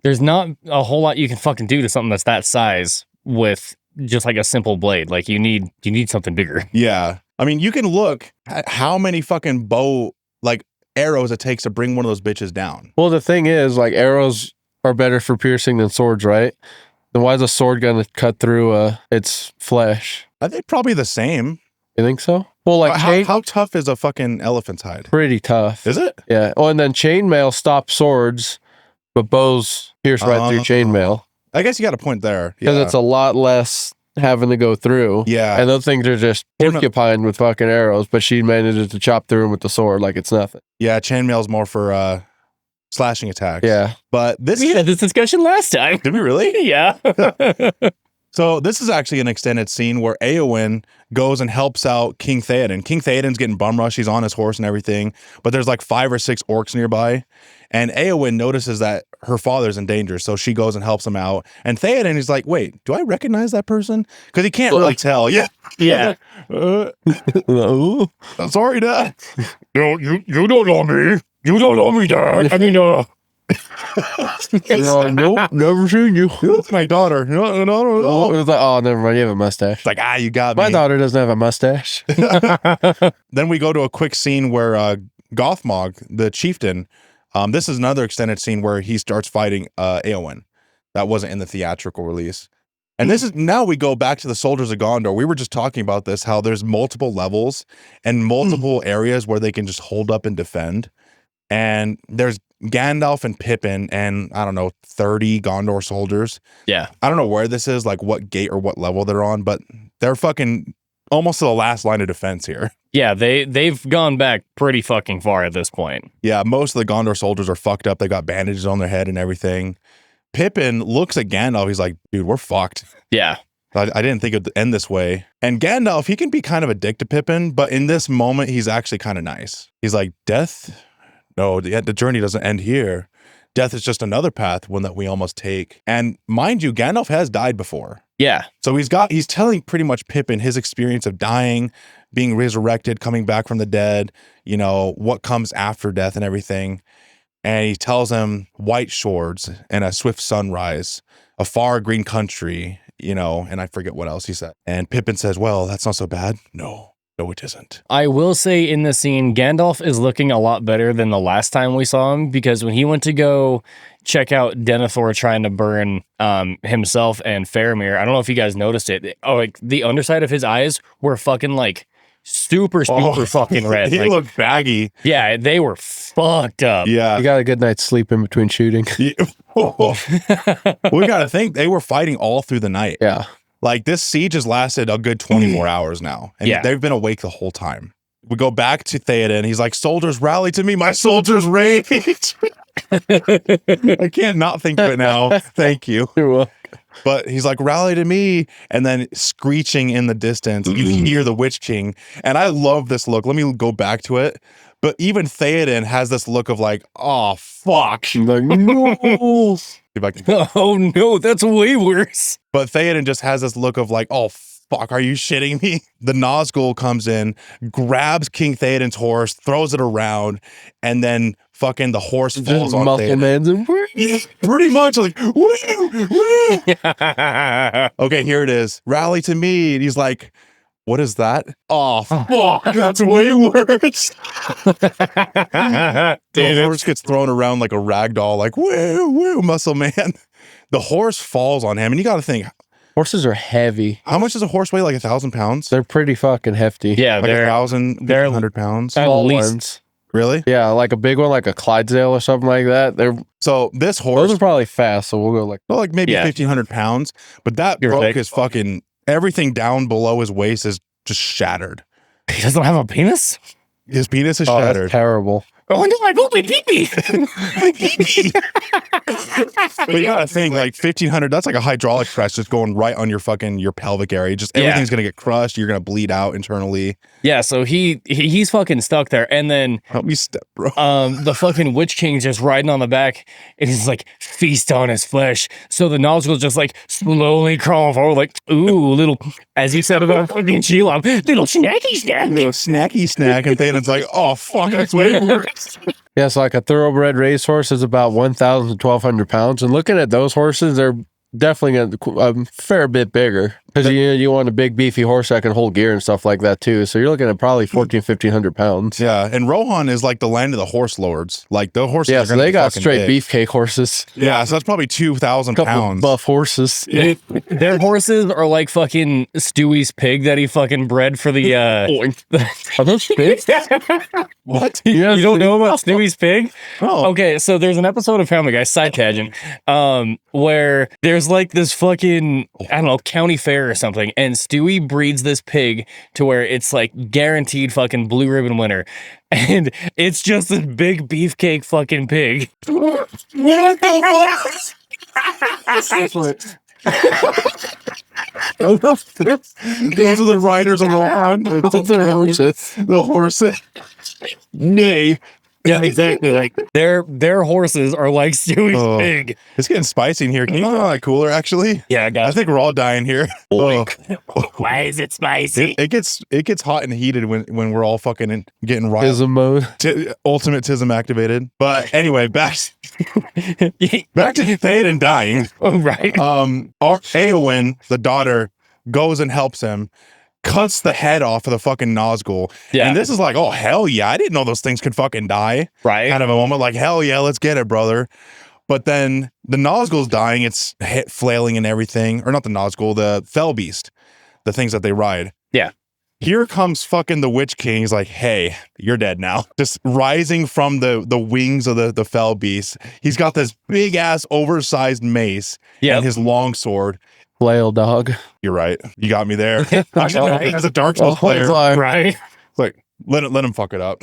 there's not a whole lot you can fucking do to something that's that size with just like a simple blade. Like you need something bigger. Yeah. I mean, you can look at how many fucking bow, like arrows it takes to bring one of those bitches down. Well, the thing is, like, arrows are better for piercing than swords, right? Then why is a sword gonna cut through its flesh? I think probably the same. You think so? Well, like how tough is a fucking elephant's hide? pretty tough. Is it? Yeah. Oh, and then chainmail stops swords, but bows pierce right through chainmail I guess you got a point there. because it's a lot less having to go through. Yeah. And those things are just porcupine with fucking arrows, but she manages to chop through them with the sword like it's nothing. Yeah, chainmail's more for slashing attacks. Yeah. But this We had this discussion last time. did we really? Yeah. So this is actually an extended scene where Éowyn goes and helps out King Theoden. King Theoden's getting bum rushed. He's on his horse and everything, but there's like 5 or 6 orcs nearby. And Éowyn notices that her father's in danger, so she goes and helps him out. And Theoden is like, wait, do I recognize that person? Because he can't really tell. Yeah. Yeah. Sorry, Dad. No, you don't know me. You don't know me, Dad. I mean, Nope, never seen you. That's my daughter. No. Oh, it was like, oh, never mind. You have a mustache. It's like, you got me. My daughter doesn't have a mustache. Then we go to a quick scene where Gothmog, the chieftain, this is another extended scene where he starts fighting Éowyn. That wasn't in the theatrical release. And this is now we go back to the soldiers of Gondor. We were just talking about this, how there's multiple levels and multiple areas where they can just hold up and defend. And there's Gandalf and Pippin and I don't know, 30 Gondor soldiers. Yeah. I don't know where this is, like what gate or what level they're on, but they're fucking almost to the last line of defense here. Yeah, they've gone back pretty fucking far at this point. Yeah, most of the Gondor soldiers are fucked up. They got bandages on their head and everything. Pippin looks at Gandalf. He's like, dude, we're fucked. Yeah. I didn't think it would end this way. And Gandalf, he can be kind of a dick to Pippin, but in this moment, he's actually kind of nice. He's like, death? No, the journey doesn't end here. Death is just another path, one that we almost take. And mind you, Gandalf has died before. Yeah. So he's telling pretty much Pippin his experience of dying, being resurrected, coming back from the dead, you know, what comes after death and everything. And he tells him white swords and a swift sunrise, a far green country, you know, and I forget what else he said. And Pippin says, well, that's not so bad. No, it isn't. I will say in the scene, Gandalf is looking a lot better than the last time we saw him, because when he went to go check out Denethor trying to burn himself and Faramir, I don't know if you guys noticed it. Oh, like the underside of his eyes were fucking like super fucking red. He like, looked baggy. Yeah, they were fucked up. Yeah. You got a good night's sleep in between shooting. We got to think they were fighting all through the night. Yeah. Like this siege has lasted a good 24 hours now. And Yeah. they've been awake the whole time. We go back to Theoden. He's like, soldiers rally to me. My soldiers rage. I can't not think of it now. Thank you. You're welcome. But he's like, rally to me. And then screeching in the distance, you hear the Witch King. And I love this look. Let me go back to it. But even Theoden has this look of like, oh, fuck. She's like, no. If I can- Oh no, that's way worse. But Theoden just has this look of like, oh, fuck, are you shitting me? The Nazgul comes in, grabs King Theoden's horse, throws it around, and then fucking the horse falls Just on muscle Theoden. man's and Pretty much like, woo, woo. Okay, here it is. Rally to me. And he's like, what is that? Oh, fuck, that's way worse. The horse gets thrown around like a rag doll, like, woo, woo, muscle man. The horse falls on him, and you got to think, horses are heavy. how much does a horse weigh? Like 1,000 pounds? They're pretty fucking hefty. Yeah, Like they're 1,100 pounds? at Small least- ones. Really? Yeah, like a big one, like a Clydesdale or something like that. So this Those horse, are probably fast, so we'll go like, well, like maybe Yeah. 1,500 pounds, but that Give or broke take. his fucking, everything down below his waist is just shattered. He doesn't have a penis? His penis is oh, shattered. that's terrible. Oh no, I broke my pee-pee. But you gotta think, like 1,500, that's like a hydraulic press just going right on your pelvic area. Just Yeah. everything's gonna get crushed. You're gonna bleed out internally. Yeah, so he's fucking stuck there. And then Help me step, bro. the fucking Witch King's just riding on the back, and he's like, feast on his flesh. So the Nazgul's just like slowly crawling forward, like, ooh, little, as he said about fucking Shelob, little snacky snack. Little snacky snack, and Thaden's like, oh fuck, that's way worse. Yeah, so like a thoroughbred racehorse is about 1,000 to 1,200 pounds. And looking at those horses, they're definitely a fair bit bigger. Because you want a big beefy horse that can hold gear and stuff like that too. So you're looking at probably 1,500 pounds. Yeah, and Rohan is like the land of the horse lords. Like the horses. Yeah, are so gonna they be got fucking straight big. beefcake horses. Yeah, so that's probably 2,000 Couple pounds. buff horses. Their horses are like fucking Stewie's pig that he fucking bred for the. Are those pigs? What? You don't know about Stewie's pig? Oh, Okay, so there's an episode of Family Guy, side tangent, where there's like this fucking, I don't know, county fair or something, and Stewie breeds this pig to where it's like guaranteed fucking blue ribbon winner. And it's just this big beefcake fucking pig. those are the riders around. The horses. Nay. Yeah, exactly. Like their horses are like Stewie's Oh. pig. It's getting spicy in here. Can you make that cooler, actually? Yeah, I I got think we're all dying here. Oh. Why is it spicy? It gets hot and heated when we're all fucking getting riled. Ism mode. Ultimate tism activated. But anyway, back to Theoden dying. Oh, right. Eowyn, the daughter, goes and helps him, cuts the head off of the fucking Nazgul. Yeah. And this is like, oh hell yeah, I didn't know those things could fucking die. Right. Kind of a moment like, hell yeah, let's get it, brother. But then the Nazgul's dying, it's flailing and everything. Or not the Nazgul, the Fell Beast. The things that they ride. Yeah. Here comes fucking the Witch King. He's like, hey, you're dead now. Just rising from the wings of the Fell Beast. He's got this big ass oversized mace and his long sword. Flail dog. You're right. You got me there. As a Dark Souls player, Right. it's like, let him fuck it up.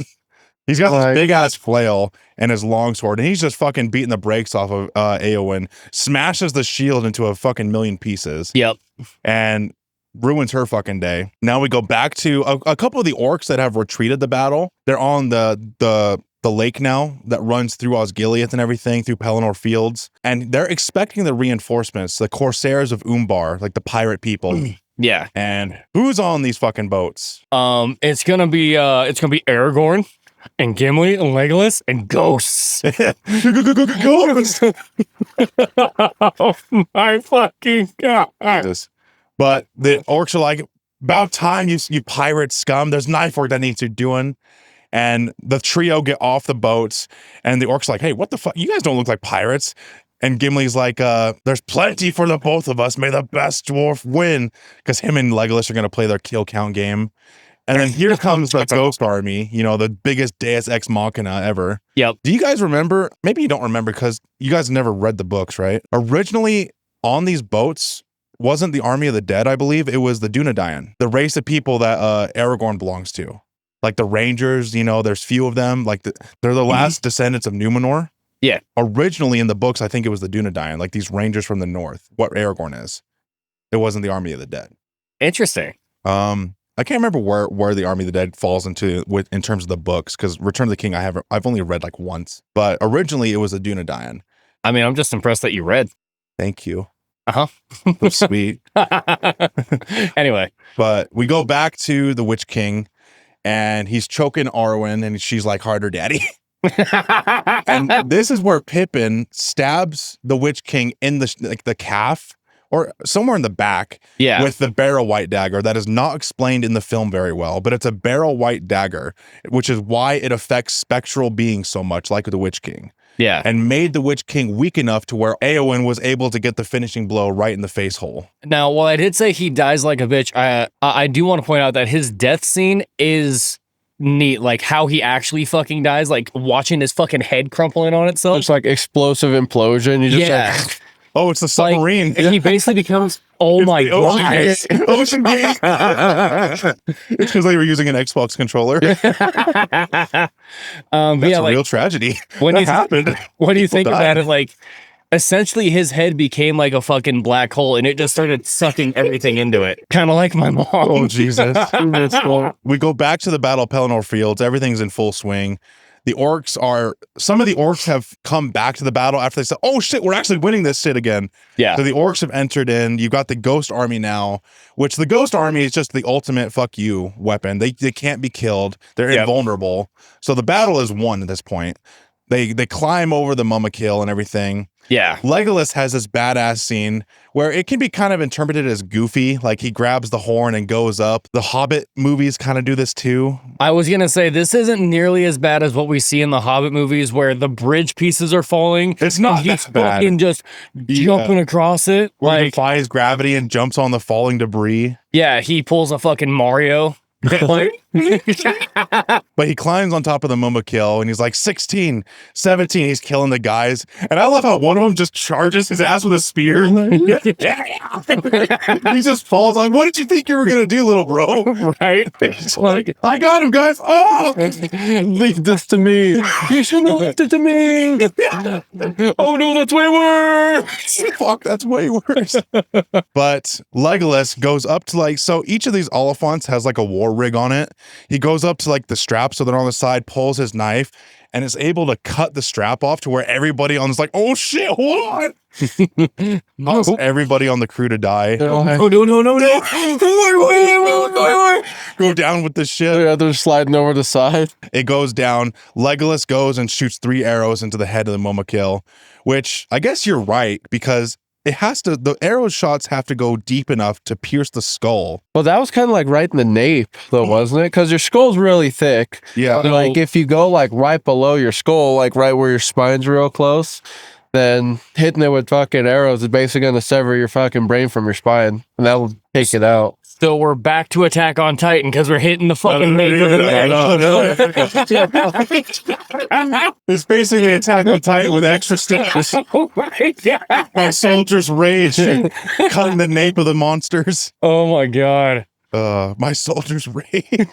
He's got this big ass flail and his longsword, and he's just fucking beating the brakes off of Eowyn, smashes the shield into a fucking million pieces. Yep. And ruins her fucking day. Now we go back to a couple of the orcs that have retreated the battle. They're on the lake now that runs through Osgiliath and everything, through Pelennor fields. And they're expecting the reinforcements, the Corsairs of Umbar, like the pirate people. Yeah. And who's on these fucking boats? It's gonna be Aragorn and Gimli and Legolas and ghosts. Ghosts! Oh my fucking god. But the orcs are like, about time, you pirate scum. There's knife work that needs to doing. And the trio get off the boats, and the orcs like, hey, what the fuck? You guys don't look like pirates. And Gimli's like, there's plenty for the both of us. May the best dwarf win. Because him and Legolas are going to play their kill count game. And then here comes the Ghost Army, the biggest Deus Ex Machina ever. Yep. Do you guys remember? Maybe you don't remember because you guys never read the books, right? Originally, on these boats, wasn't the Army of the Dead, I believe. It was the Dunedain, the race of people that Aragorn belongs to. Like the Rangers, there's few of them. Like they're the last descendants of Numenor. Yeah. Originally in the books, I think it was the Dunedain, like these Rangers from the north. What Aragorn is. It wasn't the Army of the Dead. Interesting. I can't remember where the Army of the Dead falls into in terms of the books, because Return of the King I've only read like once. But originally it was a Dunedain. I mean, I'm just impressed that you read. Thank you. Uh-huh. That's sweet. Anyway. But we go back to the Witch King, and he's choking Arwen, and she's like, harder, daddy. And this is where Pippin stabs the Witch King in the calf, or somewhere in the back, Yeah. with the barrel white dagger. That is not explained in the film very well, but it's a barrel white dagger, which is why it affects spectral beings so much, like the Witch King. Yeah. And made the Witch King weak enough to where Eowyn was able to get the finishing blow right in the face hole. Now, while I did say he dies like a bitch, I do want to point out that his death scene is neat. Like how he actually fucking dies, like watching his fucking head crumpling on itself. It's like explosive implosion. You just Yeah. like, Oh, it's the submarine. And he basically becomes, oh my the Ocean god. Gate. Ocean Gate. It's because they were using an Xbox controller. But That's yeah, a like real tragedy. when That you happened. when you think People about died. it, like essentially his head became like a fucking black hole, and it just started sucking everything into it, kind of like my mom. Oh, Jesus. We go back to the Battle of Pelennor Fields. Everything's in full swing. Some of the orcs have come back to the battle after they said, oh shit, we're actually winning this shit again. Yeah. So the orcs have entered in. You've got the Ghost Army now, which the Ghost Army is just the ultimate fuck you weapon. They can't be killed. They're Yep. invulnerable. So the battle is won at this point. They climb over the Mumakil and everything. Yeah. Legolas has this badass scene where it can be kind of interpreted as goofy, like he grabs the horn and goes up. The Hobbit movies kind of do this too. I was going to say, this isn't nearly as bad as what we see in the Hobbit movies where the bridge pieces are falling. It's not He's that bad. fucking just jumping across it. Where he Like, defies gravity and jumps on the falling debris. yeah, he pulls a fucking Mario. But he climbs on top of the Mumakil and he's like 16, 17. He's killing the guys. And I love how one of them just charges his ass with a spear. He just falls on. What did you think you were going to do, little bro? Right? He's like, I got him, guys. Oh, Leave this to me. You should have left it to me. Oh no, that's way worse. fuck, that's way worse. But Legolas goes up to like, so each of these Oliphants has like a war rig on it. He goes up to like the strap so they're on the side, pulls his knife, and is able to cut the strap off to where everybody on is like, oh shit, hold on. Cause everybody on the crew to die. Oh no. Go down with the ship. Yeah, they're sliding over the side. It goes down. Legolas goes and shoots 3 arrows into the head of the Mumakil, which I guess you're right, because it has to, the arrow shots have to go deep enough to pierce the skull. Well, that was kind of like right in the nape, though, wasn't it? Because your skull's really thick. Yeah. Like if you go like right below your skull, like right where your spine's real close, then hitting it with fucking arrows is basically going to sever your fucking brain from your spine, and that'll take it out. So we're back to Attack on Titan because we're hitting the fucking nape of the neck. It's basically Attack on Titan with extra steps. My soldiers rage, cutting the nape of the monsters. Oh my god. My soldiers rage.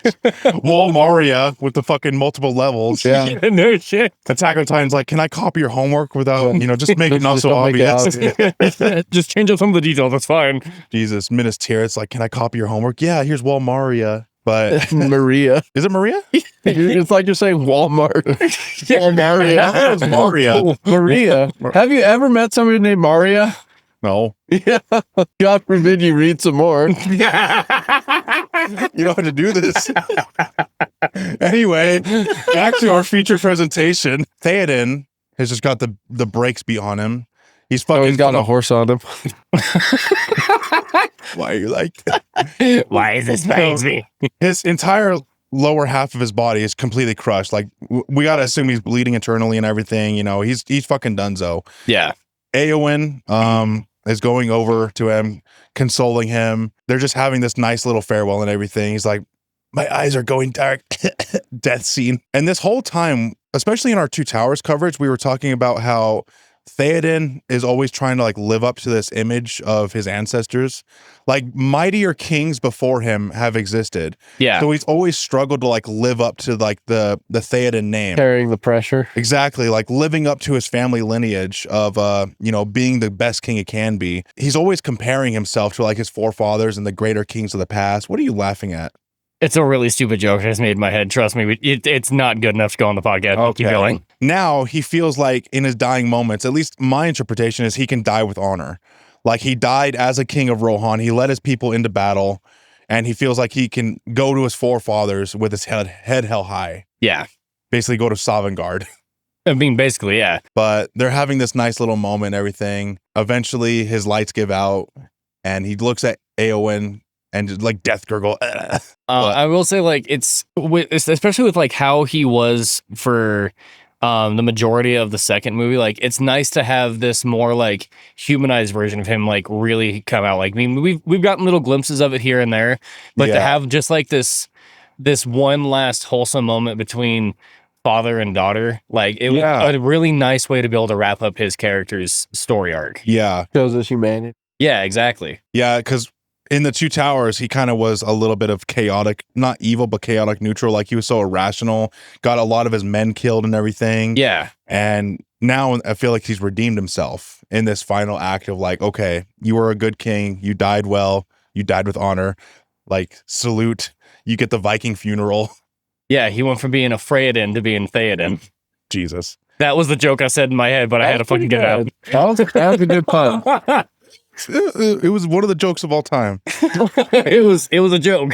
Wall Maria with the fucking multiple levels. Yeah. No shit. Attack on Titan's like, can I copy your homework without, just make it not Just so don't make it obvious. Just change up some of the details. That's fine. Jesus, Minas Tirith's like, can I copy your homework? Yeah, here's Wall Maria. But Maria. is it Maria? It's like you're saying Walmart. Maria. It's Maria. Maria. Have you ever met somebody named Maria? No. Yeah. God forbid you read some more. You don't have to do this. Anyway, back to our feature presentation. Theoden has just got the brakes beat on him. He's fucking He's got a horse on him. Why are you like that? Why is this me? His entire lower half of his body is completely crushed. Like we gotta assume he's bleeding internally and everything. He's fucking donezo. Yeah. Eowyn is going over to him, consoling him. They're just having this nice little farewell and everything. He's like, my eyes are going dark. Death scene. And this whole time, especially in our Two Towers coverage, we were talking about how Theoden is always trying to like live up to this image of his ancestors. Like mightier kings before him have existed. Yeah. So he's always struggled to like live up to like the Theoden name. Carrying the pressure. Exactly, like living up to his family lineage of being the best king it can be. He's always comparing himself to like his forefathers and the greater kings of the past. What are you laughing at? It's a really stupid joke I just made in my head. Trust me, it's not good enough to go on the podcast. Okay. Keep going. Now he feels like in his dying moments, at least my interpretation is he can die with honor. Like he died as a king of Rohan. He led his people into battle, and he feels like he can go to his forefathers with his head held high. Yeah. Basically go to Sovngarde. I mean, basically, yeah. But they're having this nice little moment and everything. Eventually his lights give out and he looks at Eowyn and just like death gurgle. I will say, like, it's especially with like how he was for the majority of the second movie. Like, it's nice to have this more like humanized version of him, like, really come out. Like, I mean, we've gotten little glimpses of it here and there, but to have just like this one last wholesome moment between father and daughter, like, it was a really nice way to be able to wrap up his character's story arc. Yeah. Shows us humanity. Yeah, exactly. Yeah, because in the Two Towers, he kind of was a little bit of chaotic, not evil, but chaotic neutral. Like he was so irrational, got a lot of his men killed and everything. Yeah. And now I feel like he's redeemed himself in this final act of like, okay, you were a good king. You died well. You died with honor. Like, salute. You get the Viking funeral. Yeah, he went from being a Freyaden to being Theoden. Jesus. That was the joke I said in my head, but I had to fucking get it out. That was a good pun. It was one of the jokes of all time. it was a joke.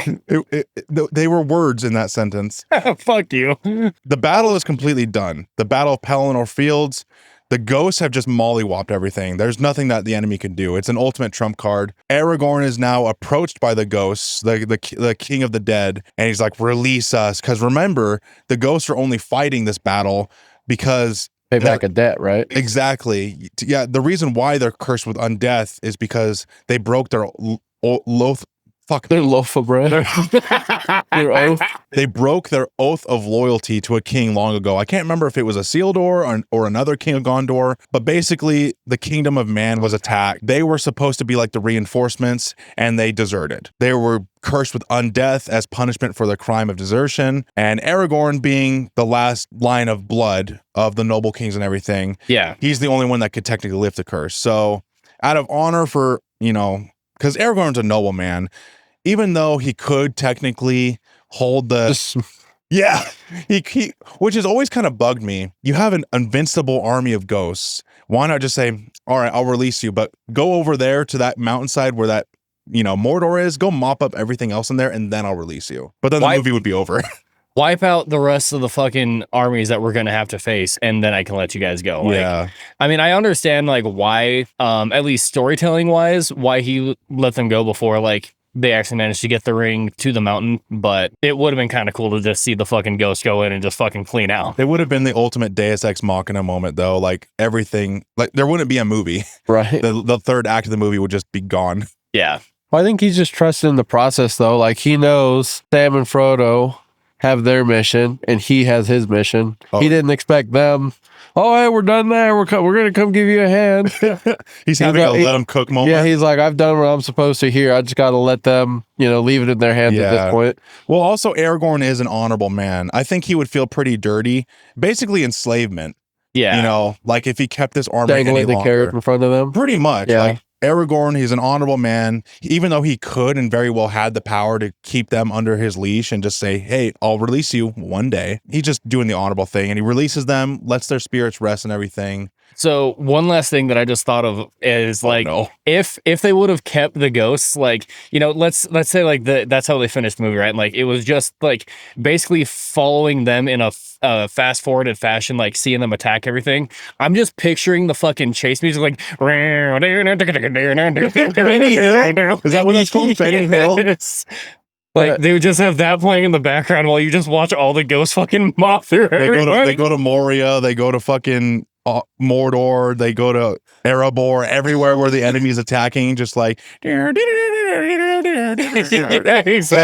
They were words in that sentence. Fuck you. The battle is completely done. The Battle of Pelennor Fields. The ghosts have just mollywopped everything. There's nothing that the enemy can do. It's an ultimate trump card. Aragorn is now approached by the ghosts, the king of the dead, and he's like, release us. Because remember, the ghosts are only fighting this battle because Pay back a debt, right? exactly. Yeah, the reason why they're cursed with undeath is because they broke their Their loaf of bread. Their oath. They broke their oath of loyalty to a king long ago. I can't remember if it was a Isildur or another king of Gondor, but basically the kingdom of man was attacked. They were supposed to be like the reinforcements, and they deserted. They were cursed with undeath as punishment for their crime of desertion, and Aragorn, being the last line of blood of the noble kings and everything, Yeah. he's the only one that could technically lift the curse. So out of honor for, because Aragorn's a noble man, even though he could technically hold the yeah, he which has always kind of bugged me. You have an invincible army of ghosts. Why not just say, all right, I'll release you, but go over there to that mountainside where that Mordor is, go mop up everything else in there, and then I'll release you. But then the movie would be over. Wipe out the rest of the fucking armies that we're gonna have to face, and then I can let you guys go. Like, Yeah. I mean, I understand like why, at least storytelling wise, why he let them go before like they actually managed to get the ring to the mountain, but it would have been kind of cool to just see the fucking ghost go in and just fucking clean out. It would have been the ultimate Deus Ex Machina moment, though. Like everything, like there wouldn't be a movie. Right. The third act of the movie would just be gone. Yeah. Well, I think he's just trusting the process, though. Like, he knows Sam and Frodo have their mission, and he has his mission. Oh. He didn't expect them. Oh, hey, we're done there. We're going to come give you a hand. He's having like- a let him cook moment. Yeah, he's like, I've done what I'm supposed to here. I just got to let them, leave it in their hands at Yeah. this point. Well, also Aragorn is an honorable man. I think he would feel pretty dirty. Basically enslavement. Yeah. Like if he kept this armor any Dangling the longer. carrot in front of them. Pretty much. Yeah. Like Aragorn, he's an honorable man. Even though he could and very well had the power to keep them under his leash and just say, hey, I'll release you one day. He's just doing the honorable thing, and he releases them, lets their spirits rest and everything. So one last thing that I just thought of is like, no. if they would have kept the ghosts, like, let's say like that's how they finished the movie, right? And like it was just like basically following them in a fast forwarded fashion, like seeing them attack everything. I'm just picturing the fucking chase music, like is that what that's called? Benny Hill? Like they would just have that playing in the background while you just watch all the ghosts fucking mob through. They go to Moria, they go to fucking Mordor, they go to Erebor, everywhere where the enemy's attacking, just like But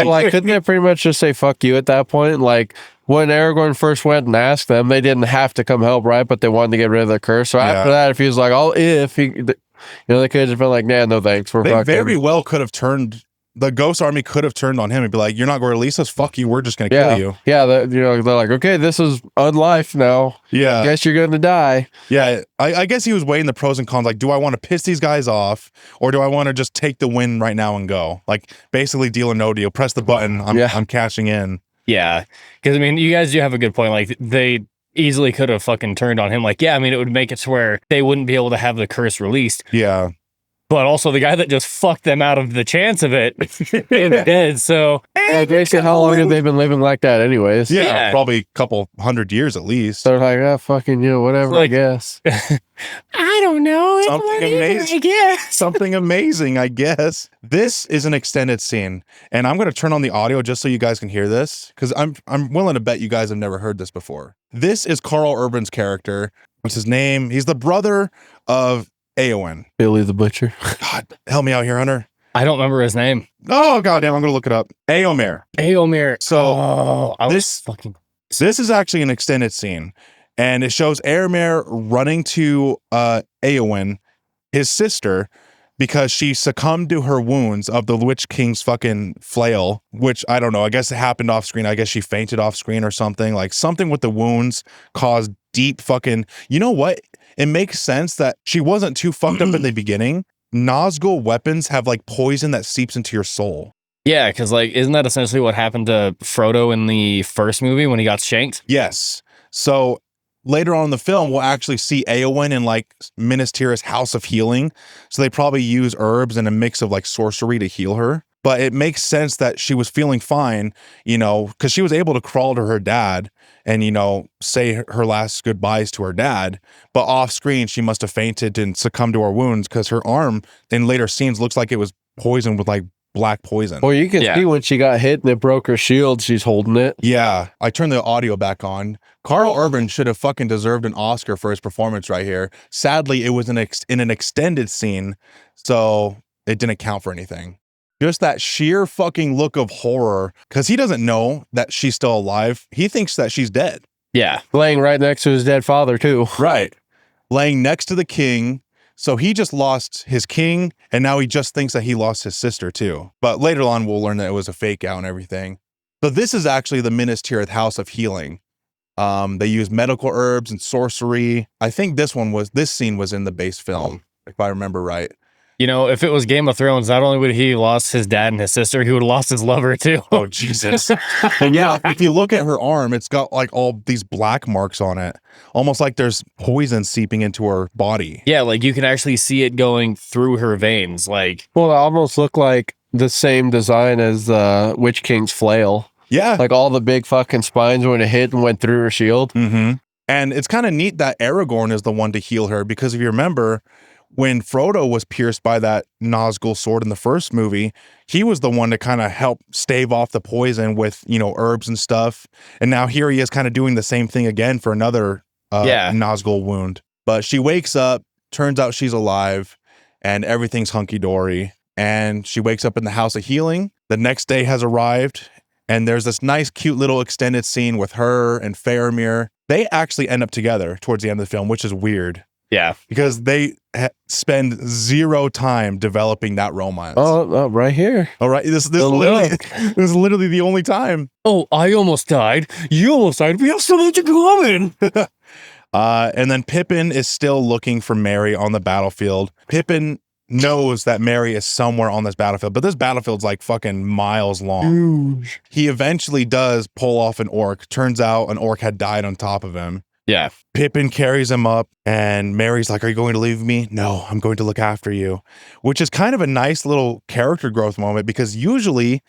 like, couldn't they pretty much just say fuck you at that point? Like, when Aragorn first went and asked them, they didn't have to come help, right? But they wanted to get rid of their curse. So after that, if he was like, they could have just been like, nah, no thanks. We're they fucking. very well could have turned. The ghost army could have turned on him and be like, you're not going to release us? Fuck you. We're just going to kill you. Yeah, they're like, okay, this is unlife now. Yeah. Guess you're going to die. Yeah. I guess he was weighing the pros and cons. Like, do I want to piss these guys off, or do I want to just take the win right now and go? Like, basically deal or no deal. Press the button. I'm cashing in. Yeah. Because, I mean, you guys do have a good point. Like, they easily could have fucking turned on him. Like, yeah, I mean, it would make it to where they wouldn't be able to have the curse released. Yeah. But also the guy that just fucked them out of the chance of it is dead. So Yeah, basically, how long have they been living like that anyways? Yeah. Probably a couple 100 years at least. So they're like, fucking, whatever, Like- I guess. I don't know. Something amazing. I guess. Something amazing, I guess. This is an extended scene, and I'm going to turn on the audio just so you guys can hear this, because I'm willing to bet you guys have never heard this before. This is Carl Urban's character. What's his name? He's the brother of Eowyn. Billy the Butcher. God, help me out here, Hunter. I don't remember his name. Oh, goddamn, I'm going to look it up. Eomer. Eomer. So this fucking. this is actually an extended scene, and it shows Eomer running to Eowyn, his sister, because she succumbed to her wounds of the Witch King's fucking flail, which I don't know. I guess it happened off screen. I guess she fainted off screen or something. Like something with the wounds caused deep fucking. You know what? It makes sense that she wasn't too fucked up in the beginning. Nazgul weapons have like poison that seeps into your soul. Yeah, because like, isn't that essentially what happened to Frodo in the first movie when he got shanked? Yes. So later on in the film, we'll actually see Eowyn in like Minas Tirith's House of Healing. So they probably use herbs and a mix of like sorcery to heal her. But it makes sense that she was feeling fine, you know, because she was able to crawl to her dad and, you know, say her last goodbyes to her dad. But off screen, she must have fainted and succumbed to her wounds because her arm in later scenes looks like it was poisoned with like black poison. Well, you can see when she got hit and it broke her shield, she's holding it. Yeah, I turned the audio back on. Carl Urban should have fucking deserved an Oscar for his performance right here. Sadly, it was in an extended scene, so it didn't count for anything. Just that sheer fucking look of horror, because he doesn't know that she's still alive. He thinks that she's dead. Yeah. Laying right next to his dead father, too. Right. Laying next to the king. So he just lost his king, and now he just thinks that he lost his sister, too. But later on, we'll learn that it was a fake out and everything. So this is actually the Minas Tirith House of Healing. They use medical herbs and sorcery. I think this scene was in the base film, if I remember right. You know, if it was Game of Thrones, not only would he lost his dad and his sister, he would have lost his lover too. Oh, Jesus. And yeah, if you look at her arm, it's got like all these black marks on it, almost like there's poison seeping into her body. Yeah, like you can actually see it going through her veins. Like, well, it almost looked like the same design as the Witch King's flail. Yeah. Like all the big fucking spines when it hit and went through her shield. Mm-hmm. And it's kind of neat that Aragorn is the one to heal her, because if you remember, when Frodo was pierced by that Nazgul sword in the first movie, he was the one to kind of help stave off the poison with, you know, herbs and stuff. And now here he is kind of doing the same thing again for another Nazgul wound. But she wakes up, turns out she's alive, and everything's hunky-dory. And she wakes up in the House of Healing. The next day has arrived, and there's this nice, cute little extended scene with her and Faramir. They actually end up together towards the end of the film, which is weird. yeah. Because they spend zero time developing that romance. Oh, right here. All right. This is literally the only time. Oh, I almost died. You almost died. We have so much in common. And then Pippin is still looking for Merry on the battlefield. Pippin knows that Merry is somewhere on this battlefield, but this battlefield's like fucking miles long. Huge. He eventually does pull off an orc. Turns out an orc had died on top of him. Yeah. Pippin carries him up, and Merry's like, "Are you going to leave me?" "No, I'm going to look after you," which is kind of a nice little character growth moment, because usually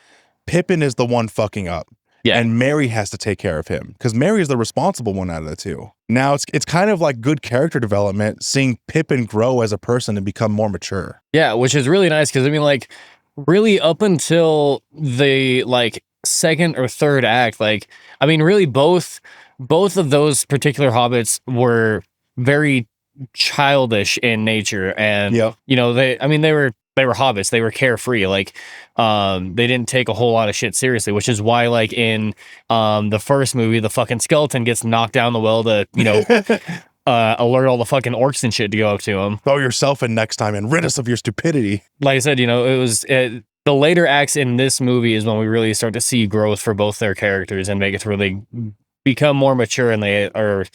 Pippin is the one fucking up. Yeah. And Merry has to take care of him, because Merry is the responsible one out of the two. Now it's kind of like good character development, seeing Pippin grow as a person and become more mature. Yeah, which is really nice because I mean, like, really up until the like second or third act, like, I mean, really both of those particular hobbits were very childish in nature, and you know, they were hobbits, they were carefree, like they didn't take a whole lot of shit seriously, which is why, like, in the first movie, the fucking skeleton gets knocked down the well to, you know, alert all the fucking orcs and shit to go up to him. Throw yourself in next time and rid us of your stupidity. Like I said, you know, the later acts in this movie is when we really start to see growth for both their characters and make it to really become more mature, and they are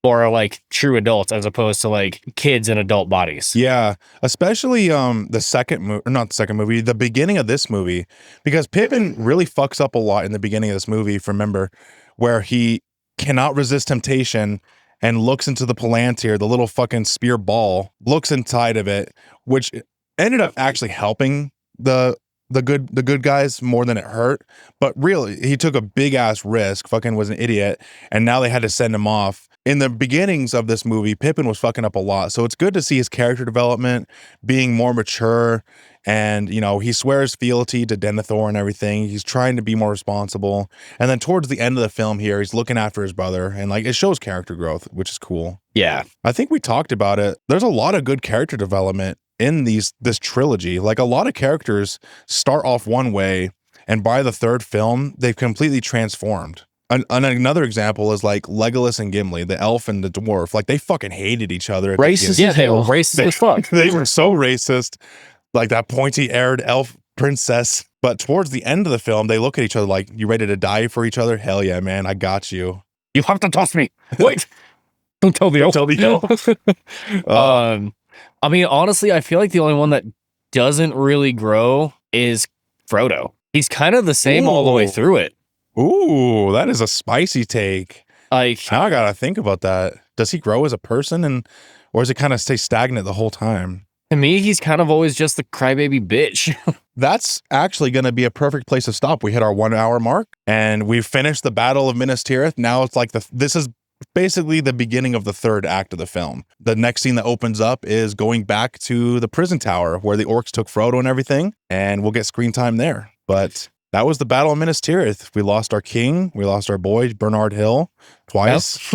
more like true adults as opposed to like kids in adult bodies. Yeah, especially the beginning of this movie, because Pippin really fucks up a lot in the beginning of this movie, if you remember, where he cannot resist temptation and looks into the Palantir, the little fucking spear ball, looks inside of it, which ended up actually helping the good guys more than it hurt. But really, he took a big ass risk, fucking was an idiot, and now they had to send him off. In the beginnings of this movie, Pippin was fucking up a lot, so it's good to see his character development being more mature, and, you know, he swears fealty to Denethor and everything. He's trying to be more responsible, and then towards the end of the film here, he's looking after his brother, and like, it shows character growth, which is cool. Yeah. I think we talked about it. There's a lot of good character development in this trilogy. Like, a lot of characters start off one way, and by the third film, they've completely transformed. Another example is like Legolas and Gimli, the elf and the dwarf. Like, they fucking hated each other. Racist. Yeah, they were racist as fuck. They were so racist. Like that pointy-eared elf princess. But towards the end of the film, they look at each other like, "You ready to die for each other? Hell yeah, man, I got you." You have to toss me. Wait. Don't tell the elf. Tell the elf. I mean, honestly, I feel like the only one that doesn't really grow is Frodo. He's kind of the same all the way through it. Ooh, that is a spicy take. Like, Now I gotta think about that. does he grow as a person, or does it kind of stay stagnant the whole time? To me, he's kind of always just the crybaby bitch. That's actually going to be a perfect place to stop. We hit our 1 hour mark and we've finished the Battle of Minas Tirith. Now it's like this is basically the beginning of the third act of the film. The next scene that opens up is going back to the prison tower where the orcs took Frodo and everything, and we'll get screen time there. But that was the Battle of Minas Tirith. We lost our king. We lost our boy, Bernard Hill, twice.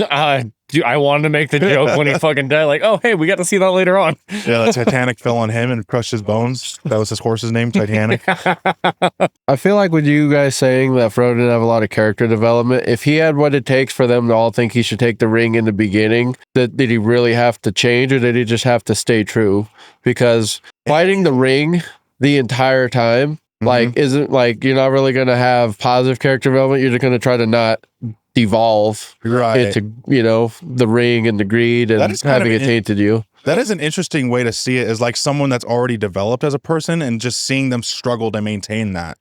Dude, I wanted to make the joke when he fucking died. Like, oh, hey, we got to see that later on. Yeah, the Titanic fell on him and crushed his bones. That was his horse's name, Titanic. I feel like with you guys saying that Frodo didn't have a lot of character development, if he had what it takes for them to all think he should take the ring in the beginning, did he really have to change, or did he just have to stay true? Because fighting the ring the entire time, like, isn't like, you're not really going to have positive character development. You're just going to try to not devolve into, you know, the ring and the greed and having it tainted you. That is an interesting way to see it, is like someone that's already developed as a person and just seeing them struggle to maintain that.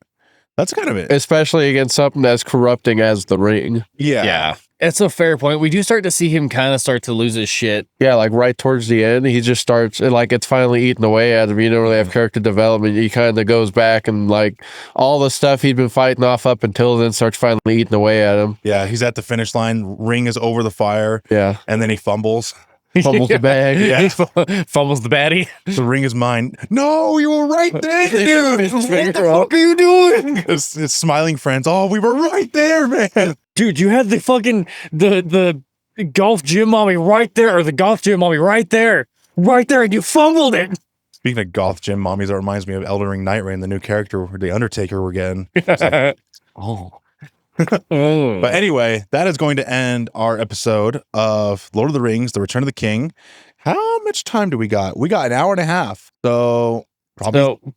That's kind of it. Especially against something as corrupting as the ring. Yeah. It's a fair point. We do start to see him kind of start to lose his shit. Yeah, like right towards the end, he just starts, like, it's finally eating away at him. You don't really have character development. He kind of goes back and, like, all the stuff he'd been fighting off up until then starts finally eating away at him. Yeah, he's at the finish line. Ring is over the fire. Yeah. And then he fumbles. Fumbles the bag. Yeah. Fumbles the baddie. The ring is mine. No, you were right there. What the fuck are you doing? It's smiling friends. Oh, we were right there, man. Dude, you had the fucking the golf gym mommy right there, or the golf gym mommy right there, and you fumbled it. Speaking of golf gym mommies, that reminds me of Elden Ring Night Rain, the new character, the Undertaker we're getting. Oh. But anyway, that is going to end our episode of Lord of the Rings, The Return of the King. How much time do we got? We got an hour and a half. So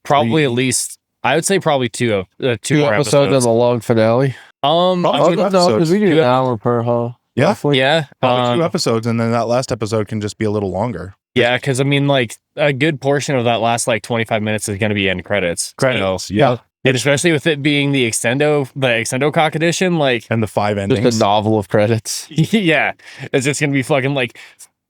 probably at least, I would say probably two more episodes and the long finale. Probably no, because we do an Two- hour per, huh? Yeah. Roughly. Yeah. Probably 2 episodes, and then that last episode can just be a little longer. Yeah, because I mean, like, a good portion of that last, like, 25 minutes is going to be end credits. Yeah. And especially with it being the Extendo Cock edition, like, And the 5 endings. Just a novel of credits. yeah, it's just going to be fucking, like,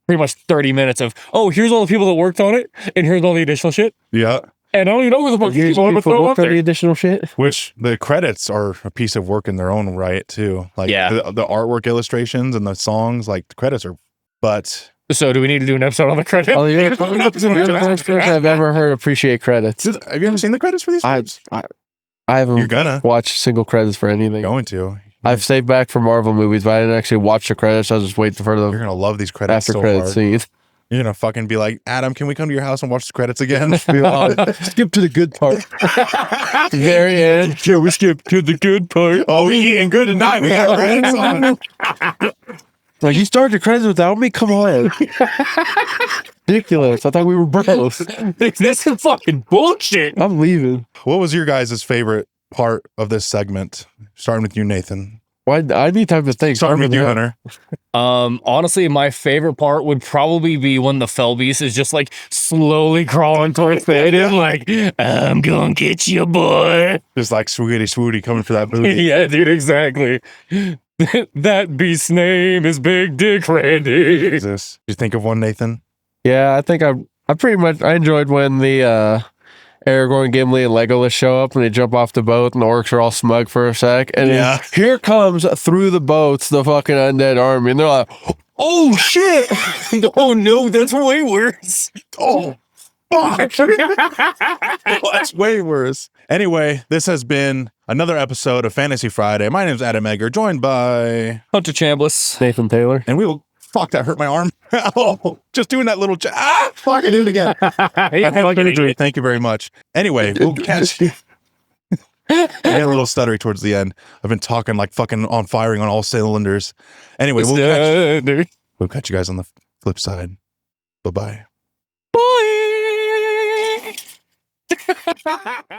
pretty much 30 minutes of, oh, here's all the people that worked on it, and here's all the additional shit. Yeah. And I don't even know who the fuck Here's people are, but people throw work up for there. the additional shit. Which the credits are a piece of work in their own right, too. Like, Yeah. the artwork illustrations and the songs, like, the credits are... But... So do we need to do an episode on the credits? Oh, you're the first person I've ever heard appreciate credits. Have you ever seen the credits for these films? I You're haven't gonna. watched single credits for anything. Going to. I've saved back for Marvel movies, but I didn't actually watch the credits. I was just waiting for You're the gonna love these credits after so credit hard. scene. You're gonna fucking be like, Adam, can we come to your house and watch the credits again? Skip to the good part. Very end. Yeah, we skipped to the good part. Oh, we eating good tonight. We got credits on. Like, you started the credits without me? Come on. Ridiculous. I thought we were bros. This is fucking bullshit. I'm leaving. What was your guys' favorite part of this segment? Starting with you, Nathan. Why? I need time to think. Starting with you, Hunter. Honestly, my favorite part would probably be when the fell beast is just like slowly crawling towards Theoden, like, I'm gonna get you, boy. Just like Swooty Swooty coming for that booty. Yeah, dude, exactly. That beast's name is Big Dick Randy. Jesus. Did you think of one, Nathan? Yeah, I think I pretty much I enjoyed when the Aragorn, Gimli, and Legolas show up and they jump off the boat and the orcs are all smug for a sec. And then here comes through the boats the fucking undead army. And they're like, oh shit. Oh no, that's way worse. Oh, fuck. Well, that's way worse. Anyway, this has been another episode of Fantasy Friday. My name's Adam Egger, joined by Hunter Chambliss. Nathan Taylor. and we will. Fuck, that hurt my arm. Oh, just doing that little. Fuck, I did it again. Thank you very much. Anyway, we'll catch you. I had a little stuttery towards the end. I've been talking like fucking on firing on all cylinders. Anyway, we'll catch you guys on the flip side. Bye-bye. Bye.